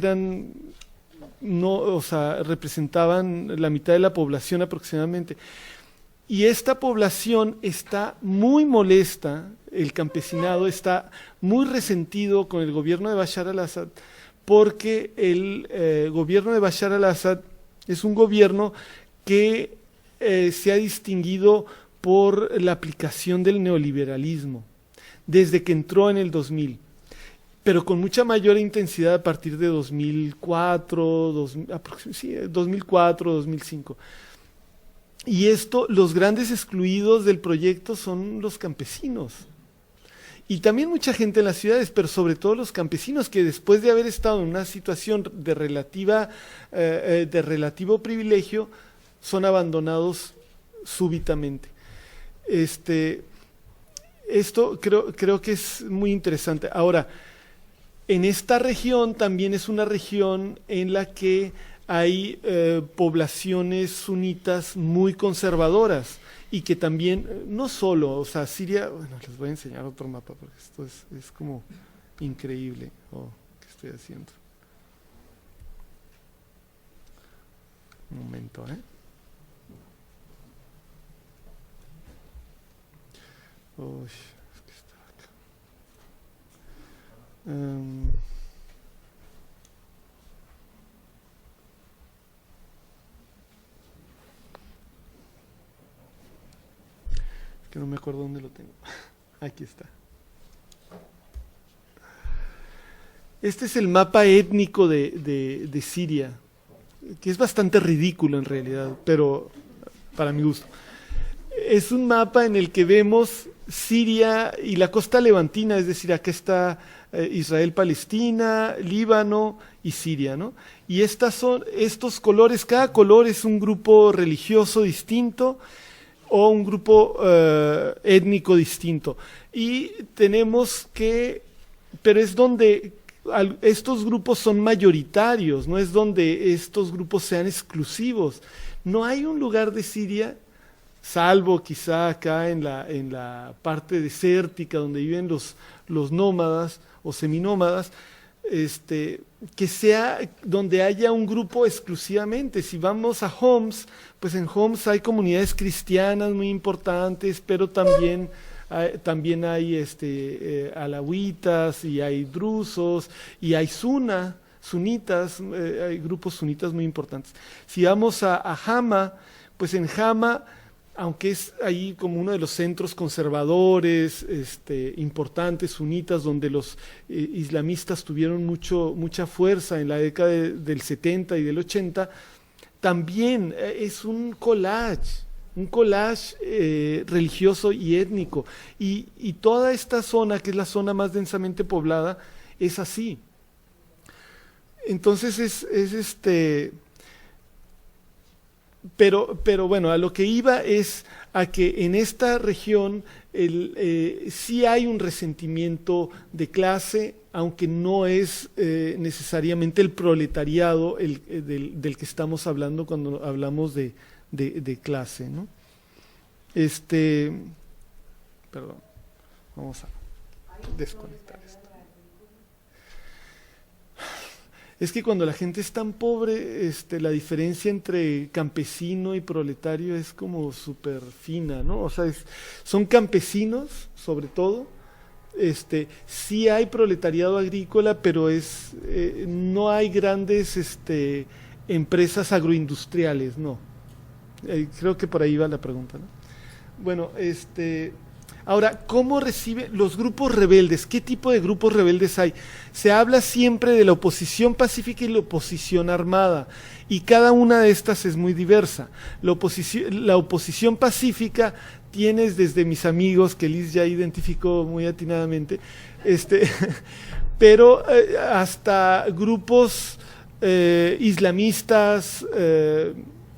representaban la mitad de la población aproximadamente. Y esta población está muy molesta, el campesinado está muy resentido con el gobierno de Bashar al-Assad, porque el gobierno de Bashar al-Assad es un gobierno que se ha distinguido por la aplicación del neoliberalismo, desde que entró en el 2000, pero con mucha mayor intensidad a partir de 2004, 2005. Y los grandes excluidos del proyecto son los campesinos. Y también mucha gente en las ciudades, pero sobre todo los campesinos, que después de haber estado en una situación de relativo privilegio, son abandonados súbitamente. Esto creo que es muy interesante. Ahora, en esta región también es una región en la que hay poblaciones sunitas muy conservadoras y que también, no solo, Siria, bueno, les voy a enseñar otro mapa porque esto es como increíble. ¿Qué estoy haciendo? Un momento, Uy, es que está acá. Que no me acuerdo dónde lo tengo. Aquí está. Este es el mapa étnico de Siria, que es bastante ridículo en realidad, pero para mi gusto. Es un mapa en el que vemos Siria y la costa levantina, es decir, acá está Israel, Palestina, Líbano y Siria, ¿no? Y estos colores, cada color es un grupo religioso distinto o un grupo étnico distinto. Y tenemos pero es donde estos grupos son mayoritarios, no es donde estos grupos sean exclusivos. No hay un lugar de Siria, salvo quizá acá en la parte desértica donde viven los nómadas o seminómadas, que sea donde haya un grupo exclusivamente. Si vamos a Homs, pues en Homs hay comunidades cristianas muy importantes, pero también hay alawitas y hay drusos y hay sunitas, hay grupos sunitas muy importantes. Si vamos a Hama, pues en Hama, aunque es ahí como uno de los centros conservadores importantes, sunitas, donde los islamistas tuvieron mucha fuerza en la década del 70 y del 80, también es un collage religioso y étnico. Y toda esta zona, que es la zona más densamente poblada, es así. Entonces Pero bueno, a lo que iba es a que en esta región sí hay un resentimiento de clase, aunque no es necesariamente el proletariado del que estamos hablando cuando hablamos de clase, ¿no? Perdón, vamos a desconectar esto. Es que cuando la gente es tan pobre, la diferencia entre campesino y proletario es como súper fina, ¿no? O sea, son campesinos, sobre todo. Sí hay proletariado agrícola, pero no hay grandes empresas agroindustriales, no. Creo que por ahí va la pregunta, ¿no? Bueno, ahora, ¿cómo reciben los grupos rebeldes? ¿Qué tipo de grupos rebeldes hay? Se habla siempre de la oposición pacífica y la oposición armada, y cada una de estas es muy diversa. La oposición pacífica tienes desde mis amigos, que Liz ya identificó muy atinadamente, pero hasta grupos islamistas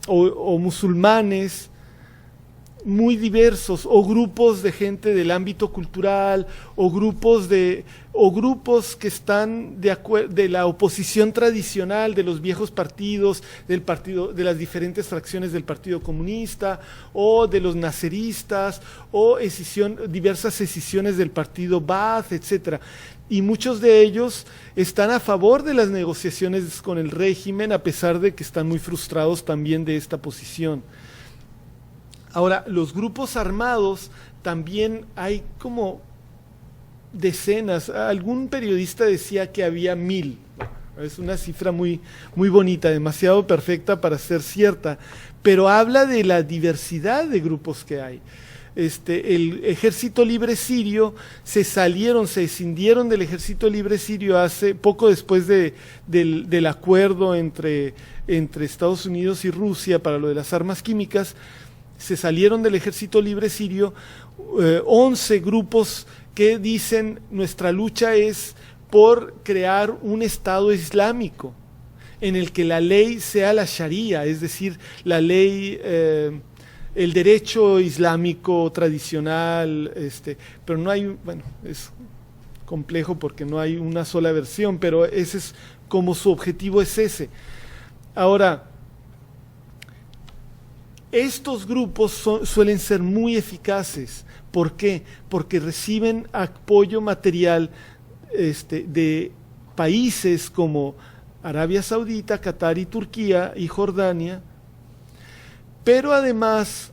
o musulmanes, muy diversos, o grupos de gente del ámbito cultural, o grupos que están de la oposición tradicional de los viejos partidos, de las diferentes fracciones del Partido Comunista, o de los naceristas, o diversas escisiones del Partido Baath, etcétera. Y muchos de ellos están a favor de las negociaciones con el régimen, a pesar de que están muy frustrados también de esta posición. Ahora, los grupos armados también hay como decenas. Algún periodista decía que había 1000. Es una cifra muy, muy bonita, demasiado perfecta para ser cierta, pero habla de la diversidad de grupos que hay. El Ejército Libre Sirio se escindieron del Ejército Libre Sirio hace poco después del acuerdo entre Estados Unidos y Rusia para lo de las armas químicas. Se salieron del Ejército Libre Sirio 11 grupos que dicen: nuestra lucha es por crear un Estado islámico en el que la ley sea la Sharia, es decir, la ley, el derecho islámico tradicional, pero no hay, bueno, es complejo porque no hay una sola versión, pero ese es como su objetivo es ese. Ahora, estos grupos suelen ser muy eficaces. ¿Por qué? Porque reciben apoyo material de países como Arabia Saudita, Qatar y Turquía y Jordania, pero además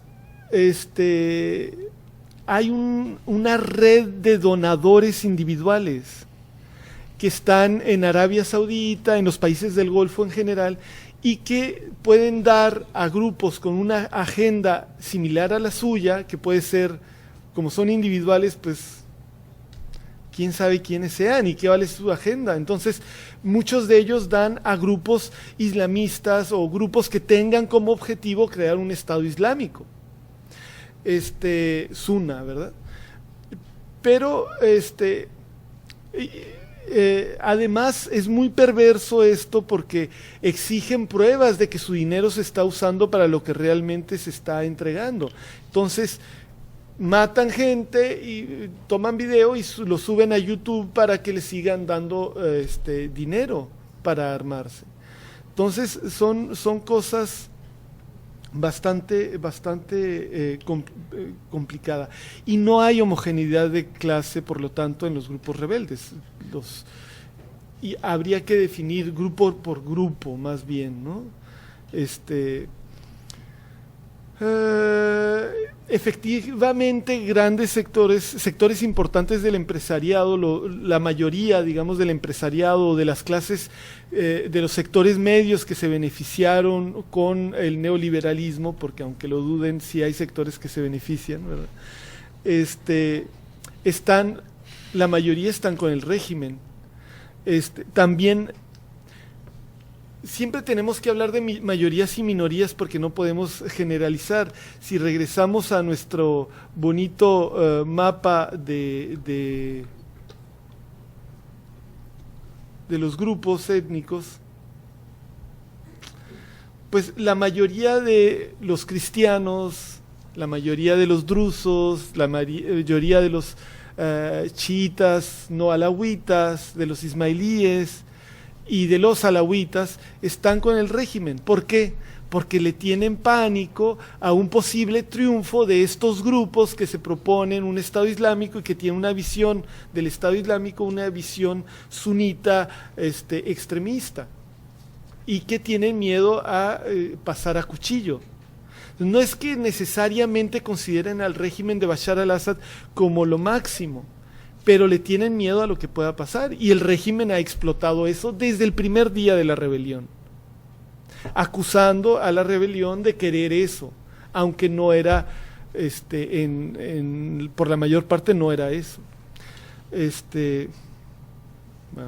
hay una red de donadores individuales que están en Arabia Saudita, en los países del Golfo en general, y que pueden dar a grupos con una agenda similar a la suya, que puede ser, como son individuales, pues quién sabe quiénes sean y qué vale su agenda. Entonces, muchos de ellos dan a grupos islamistas o grupos que tengan como objetivo crear un Estado islámico. Sunna, ¿verdad? Pero, además es muy perverso esto porque exigen pruebas de que su dinero se está usando para lo que realmente se está entregando. Entonces matan gente y toman video y lo suben a YouTube para que le sigan dando dinero para armarse. Entonces son cosas bastante complicada, y no hay homogeneidad de clase, por lo tanto, en los grupos rebeldes, y habría que definir grupo por grupo más bien, ¿no? Efectivamente, grandes sectores importantes del empresariado, la mayoría, digamos, del empresariado, de las clases, de los sectores medios que se beneficiaron con el neoliberalismo, porque aunque lo duden, sí hay sectores que se benefician, ¿verdad? La mayoría están con el régimen. También siempre tenemos que hablar de mayorías y minorías porque no podemos generalizar. Si regresamos a nuestro bonito mapa de los grupos étnicos, pues la mayoría de los cristianos, la mayoría de los drusos, la mayoría de los chiitas no alawitas, de los ismailíes y de los alawitas están con el régimen. ¿Por qué? Porque le tienen pánico a un posible triunfo de estos grupos que se proponen un Estado Islámico y que tienen una visión del Estado Islámico, una visión sunita extremista, y que tienen miedo a pasar a cuchillo. No es que necesariamente consideren al régimen de Bashar al-Assad como lo máximo, pero le tienen miedo a lo que pueda pasar, y el régimen ha explotado eso desde el primer día de la rebelión, acusando a la rebelión de querer eso, aunque no era, por la mayor parte no era eso. Bueno,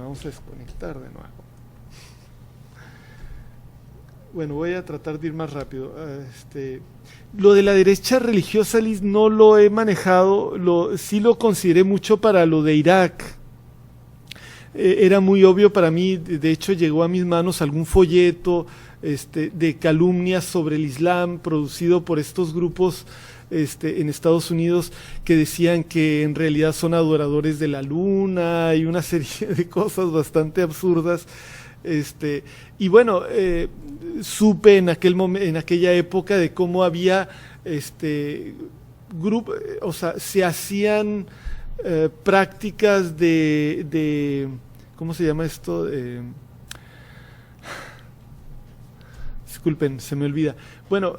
vamos a desconectar de nuevo. Bueno, voy a tratar de ir más rápido. Lo de la derecha religiosa, Liz, no lo he manejado, sí lo consideré mucho para lo de Irak. Era muy obvio para mí, de hecho llegó a mis manos algún folleto de calumnias sobre el Islam producido por estos grupos en Estados Unidos, que decían que en realidad son adoradores de la luna y una serie de cosas bastante absurdas. Y bueno, supe en aquella época de cómo había o sea, se hacían prácticas de ¿cómo se llama esto? Disculpen, se me olvida. Bueno,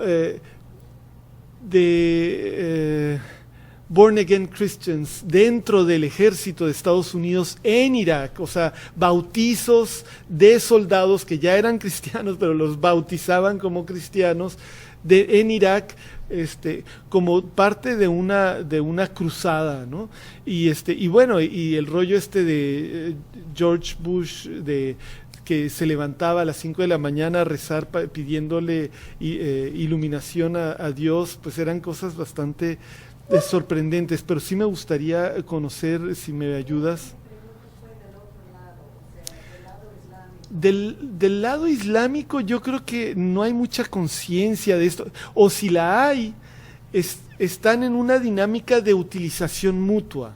Born Again Christians dentro del ejército de Estados Unidos en Irak, o sea, bautizos de soldados que ya eran cristianos, pero los bautizaban como cristianos en Irak, como parte de una cruzada, ¿no? Y bueno, y el rollo de George Bush que se levantaba a las 5 de la mañana a rezar pidiéndole iluminación a Dios, pues eran cosas bastante sorprendentes, pero sí me gustaría conocer, si me ayudas. Del lado islámico yo creo que no hay mucha conciencia de esto, o si la hay, están en una dinámica de utilización mutua.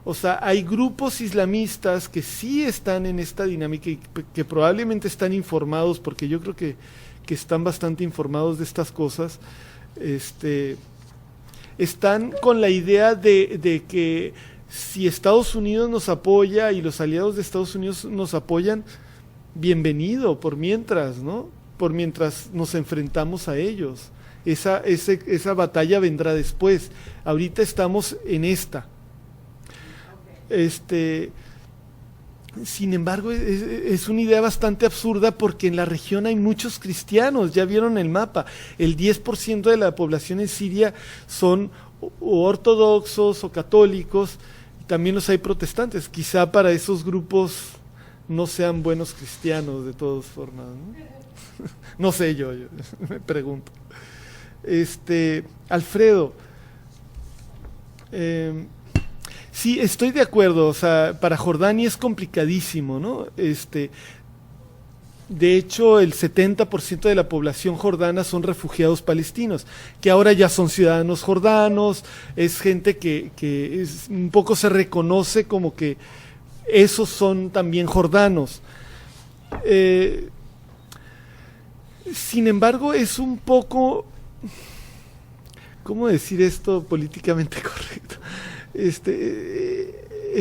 O sea, hay grupos islamistas que sí están en esta dinámica y que probablemente están informados, porque yo creo que están bastante informados de estas cosas. Están con la idea de que si Estados Unidos nos apoya y los aliados de Estados Unidos nos apoyan, bienvenido por mientras, ¿no? Por mientras nos enfrentamos a ellos. Esa batalla vendrá después. Ahorita estamos en esta. Sin embargo, es una idea bastante absurda porque en la región hay muchos cristianos, ya vieron el mapa, el 10% de la población en Siria son o ortodoxos o católicos, y también los hay protestantes. Quizá para esos grupos no sean buenos cristianos de todas formas, ¿no? No sé, yo me pregunto. Alfredo, sí, estoy de acuerdo, o sea, para Jordania es complicadísimo, ¿no? De hecho, el 70% de la población jordana son refugiados palestinos, que ahora ya son ciudadanos jordanos, es gente que un poco se reconoce como que esos son también jordanos. Sin embargo, es un poco, ¿cómo decir esto políticamente correcto?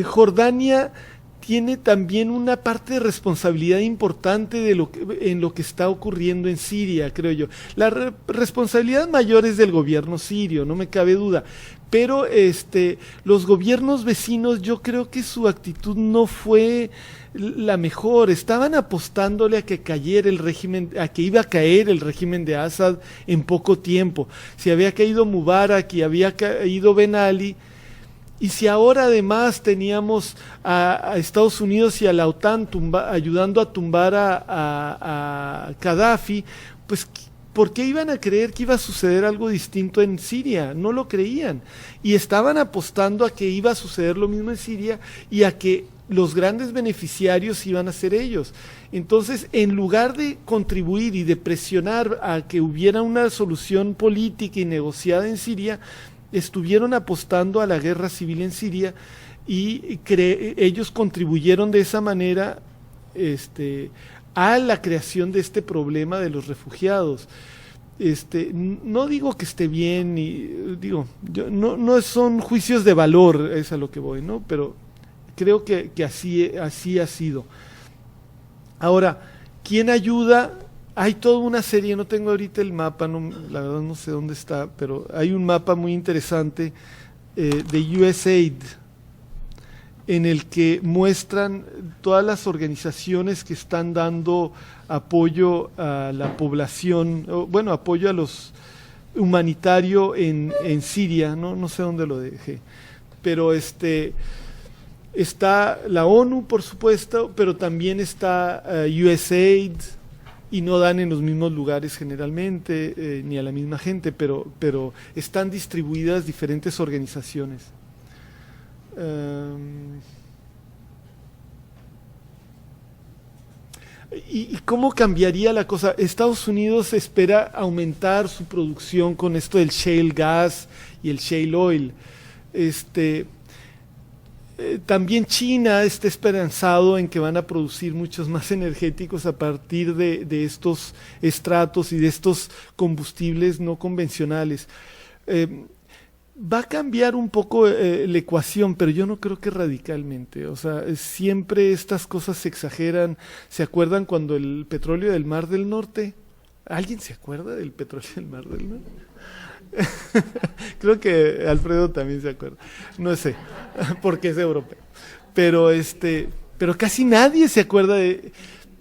Jordania tiene también una parte de responsabilidad importante en lo que está ocurriendo en Siria, creo yo. La responsabilidad mayor es del gobierno sirio, no me cabe duda, pero los gobiernos vecinos, yo creo que su actitud no fue la mejor. Estaban apostándole a que cayera el régimen, a que iba a caer el régimen de Assad en poco tiempo. Si había caído Mubarak y había caído Ben Ali, y si ahora además teníamos a Estados Unidos y a la OTAN ayudando a tumbar a Gaddafi, pues ¿por qué iban a creer que iba a suceder algo distinto en Siria? No lo creían. Y estaban apostando a que iba a suceder lo mismo en Siria y a que los grandes beneficiarios iban a ser ellos. Entonces, en lugar de contribuir y de presionar a que hubiera una solución política y negociada en Siria, estuvieron apostando a la guerra civil en Siria y ellos contribuyeron de esa manera a la creación de este problema de los refugiados. No digo que esté bien, no son juicios de valor, es a lo que voy, ¿no? Pero creo que así ha sido. Ahora, ¿quién ayuda? Hay toda una serie, no tengo ahorita el mapa, la verdad no sé dónde está, pero hay un mapa muy interesante de USAID en el que muestran todas las organizaciones que están dando apoyo a la población, bueno, apoyo a los humanitario en Siria, no sé dónde lo dejé, pero está la ONU, por supuesto, pero también está USAID, y no dan en los mismos lugares generalmente, ni a la misma gente, pero están distribuidas diferentes organizaciones. ¿Y cómo cambiaría la cosa? Estados Unidos espera aumentar su producción con esto del shale gas y el shale oil. También China está esperanzado en que van a producir muchos más energéticos a partir de estos estratos y de estos combustibles no convencionales. Va a cambiar un poco la ecuación, pero yo no creo que radicalmente. O sea, siempre estas cosas se exageran. ¿Se acuerdan cuando el petróleo del Mar del Norte? ¿Alguien se acuerda del petróleo del Mar del Norte? Creo que Alfredo también se acuerda. No sé, porque es europeo. Pero casi nadie se acuerda de.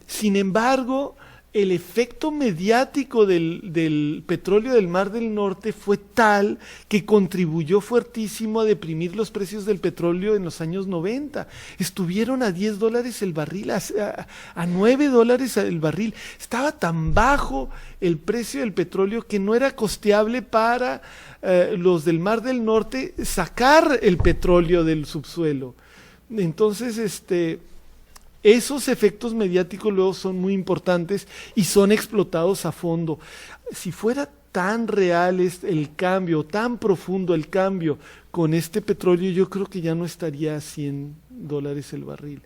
Sin embargo, el efecto mediático del petróleo del Mar del Norte fue tal que contribuyó fuertísimo a deprimir los precios del petróleo en los años 90. Estuvieron a $10 el barril, a $9 el barril. Estaba tan bajo el precio del petróleo que no era costeable para los del Mar del Norte sacar el petróleo del subsuelo. Entonces, esos efectos mediáticos luego son muy importantes y son explotados a fondo. Si fuera tan real el cambio, tan profundo el cambio con este petróleo, yo creo que ya no estaría a $100 el barril.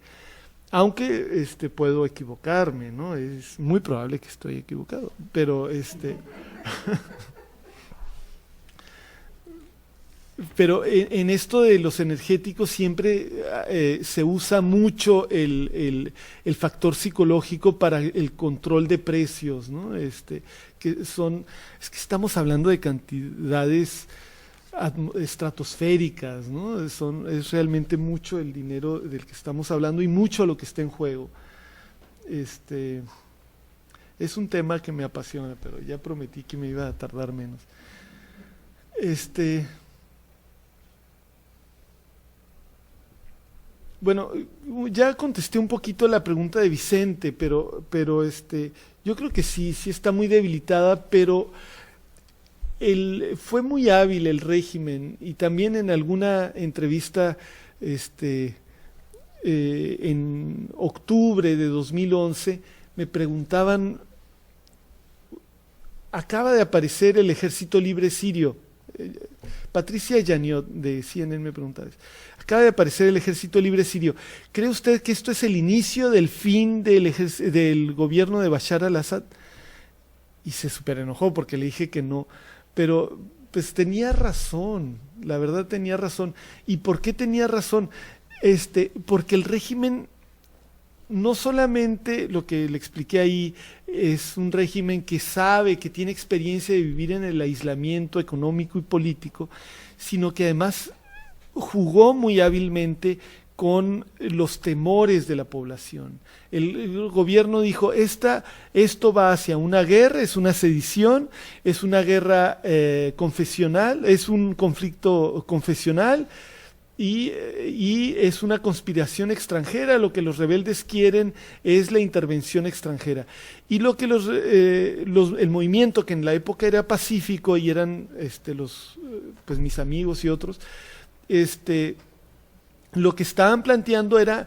Aunque puedo equivocarme, ¿no? Es muy probable que estoy equivocado, pero Pero en esto de los energéticos siempre se usa mucho el factor psicológico para el control de precios, ¿no? Es que estamos hablando de cantidades estratosféricas, ¿no? Es realmente mucho el dinero del que estamos hablando y mucho lo que está en juego. Es un tema que me apasiona, pero ya prometí que me iba a tardar menos. Bueno, ya contesté un poquito la pregunta de Vicente, pero yo creo que sí está muy debilitada, pero fue muy hábil el régimen, y también en alguna entrevista en octubre de 2011 me preguntaban, acaba de aparecer el Ejército Libre Sirio, Patricia Yaniot de CNN me preguntaba, acaba de aparecer el Ejército Libre Sirio, ¿cree usted que esto es el inicio del fin del gobierno de Bashar al-Assad? Y se súper enojó porque le dije que no, pero pues tenía razón, la verdad tenía razón. ¿Y por qué tenía razón? Porque el régimen, no solamente lo que le expliqué ahí, es un régimen que sabe, que tiene experiencia de vivir en el aislamiento económico y político, sino que además jugó muy hábilmente con los temores de la población. El gobierno dijo, esto va hacia una guerra, es una sedición, es una guerra confesional, es un conflicto confesional, y es una conspiración extranjera. Lo que los rebeldes quieren es la intervención extranjera. Y lo que el movimiento, que en la época era pacífico y eran pues mis amigos y otros, lo que estaban planteando era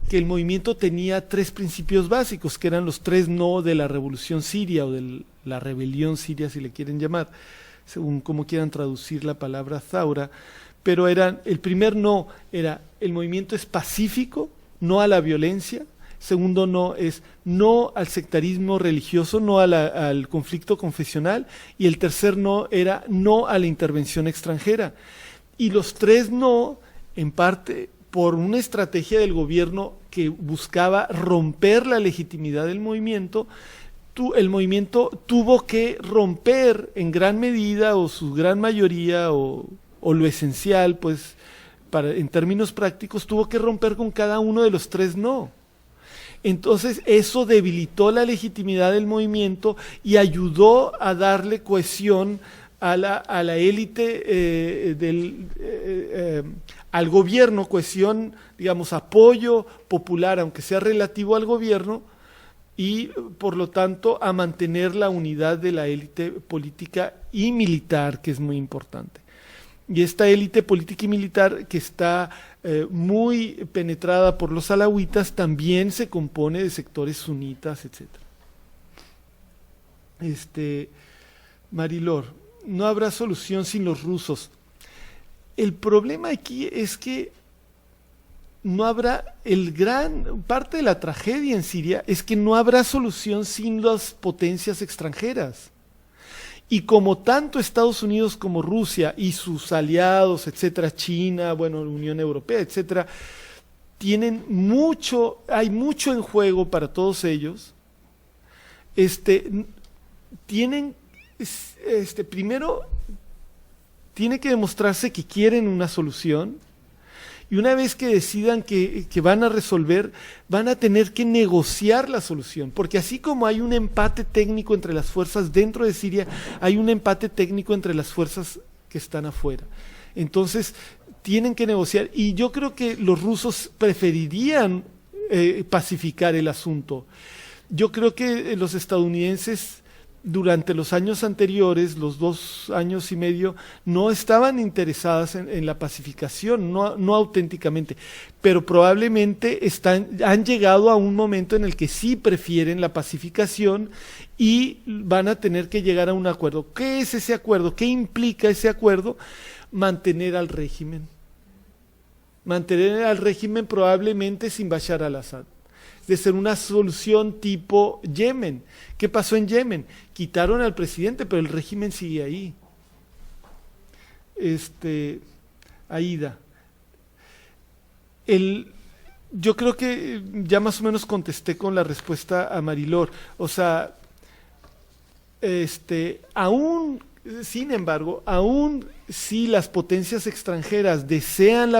que el movimiento tenía 3 principios básicos, que eran los 3 no de la revolución siria, o de la rebelión siria, si le quieren llamar, según cómo quieran traducir la palabra Zaura. Pero el primer no era, el movimiento es pacífico, no a la violencia. Segundo no es no al sectarismo religioso, no al conflicto confesional. Y el tercer no era no a la intervención extranjera. Y los 3 no, en parte por una estrategia del gobierno que buscaba romper la legitimidad del movimiento, el movimiento tuvo que romper en gran medida, o su gran mayoría, o lo esencial, pues, en términos prácticos, tuvo que romper con cada uno de los 3 no. Entonces, eso debilitó la legitimidad del movimiento y ayudó a darle cohesión a la élite al gobierno, cohesión, digamos, apoyo popular, aunque sea relativo al gobierno, y por lo tanto a mantener la unidad de la élite política y militar, que es muy importante. Y esta élite política y militar que está muy penetrada por los alawitas también se compone de sectores sunitas, etc. Marilor, no habrá solución sin los rusos. El problema aquí es que no habrá, parte de la tragedia en Siria es que no habrá solución sin las potencias extranjeras. Y como tanto Estados Unidos como Rusia y sus aliados, etcétera, China, bueno, la Unión Europea, etcétera, hay mucho en juego para todos ellos. Primero, tiene que demostrarse que quieren una solución, y una vez que decidan que van a resolver, van a tener que negociar la solución, porque así como hay un empate técnico entre las fuerzas dentro de Siria, hay un empate técnico entre las fuerzas que están afuera. Entonces, tienen que negociar, y yo creo que los rusos preferirían pacificar el asunto. Yo creo que los estadounidenses durante los años anteriores, los 2 años y medio, no estaban interesadas en la pacificación, no auténticamente, pero probablemente han llegado a un momento en el que sí prefieren la pacificación y van a tener que llegar a un acuerdo. ¿Qué es ese acuerdo? ¿Qué implica ese acuerdo? Mantener al régimen. Mantener al régimen probablemente sin Bashar al-Assad. De ser una solución tipo Yemen. ¿Qué pasó en Yemen? Quitaron al presidente, pero el régimen sigue ahí. Aida. Yo creo que ya más o menos contesté con la respuesta a Marilor. O sea, sin embargo, aún si las potencias extranjeras desean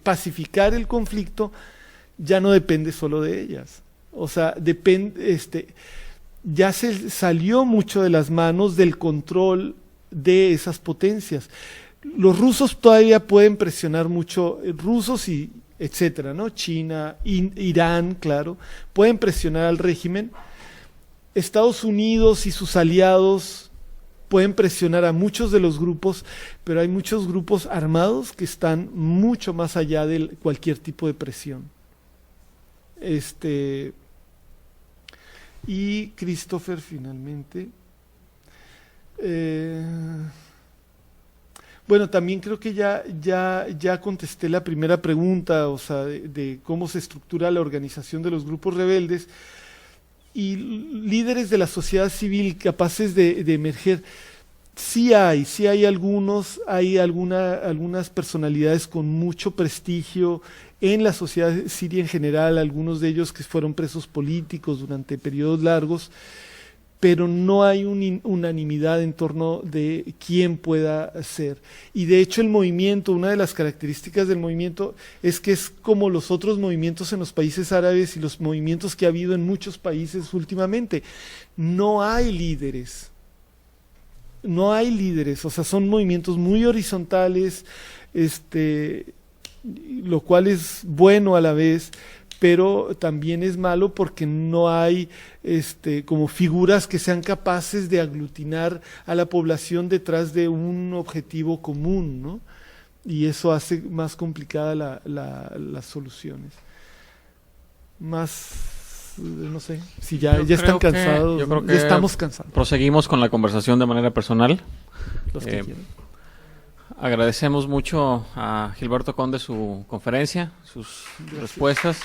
pacificar el conflicto, ya no depende solo de ellas. O sea, ya se salió mucho de las manos del control de esas potencias. Los rusos todavía pueden presionar mucho, rusos y etcétera, ¿no? China, Irán, claro, pueden presionar al régimen. Estados Unidos y sus aliados pueden presionar a muchos de los grupos, pero hay muchos grupos armados que están mucho más allá de cualquier tipo de presión. Y Christopher finalmente. Bueno, también creo que ya contesté la primera pregunta, o sea, de cómo se estructura la organización de los grupos rebeldes y líderes de la sociedad civil capaces de emerger. Sí hay algunos, hay algunas personalidades con mucho prestigio en la sociedad siria en general, algunos de ellos que fueron presos políticos durante periodos largos, pero no hay unanimidad en torno de quién pueda ser. Y de hecho el movimiento, una de las características del movimiento es que es como los otros movimientos en los países árabes y los movimientos que ha habido en muchos países últimamente. No hay líderes. No hay líderes, o sea, son movimientos muy horizontales, lo cual es bueno a la vez, pero también es malo porque no hay como figuras que sean capaces de aglutinar a la población detrás de un objetivo común, ¿no? Y eso hace más complicada las soluciones. No sé, si ya están cansados, yo creo que ya estamos cansados. Proseguimos con la conversación de manera personal. Los que quieran. Agradecemos mucho a Gilberto Conde su conferencia, sus respuestas.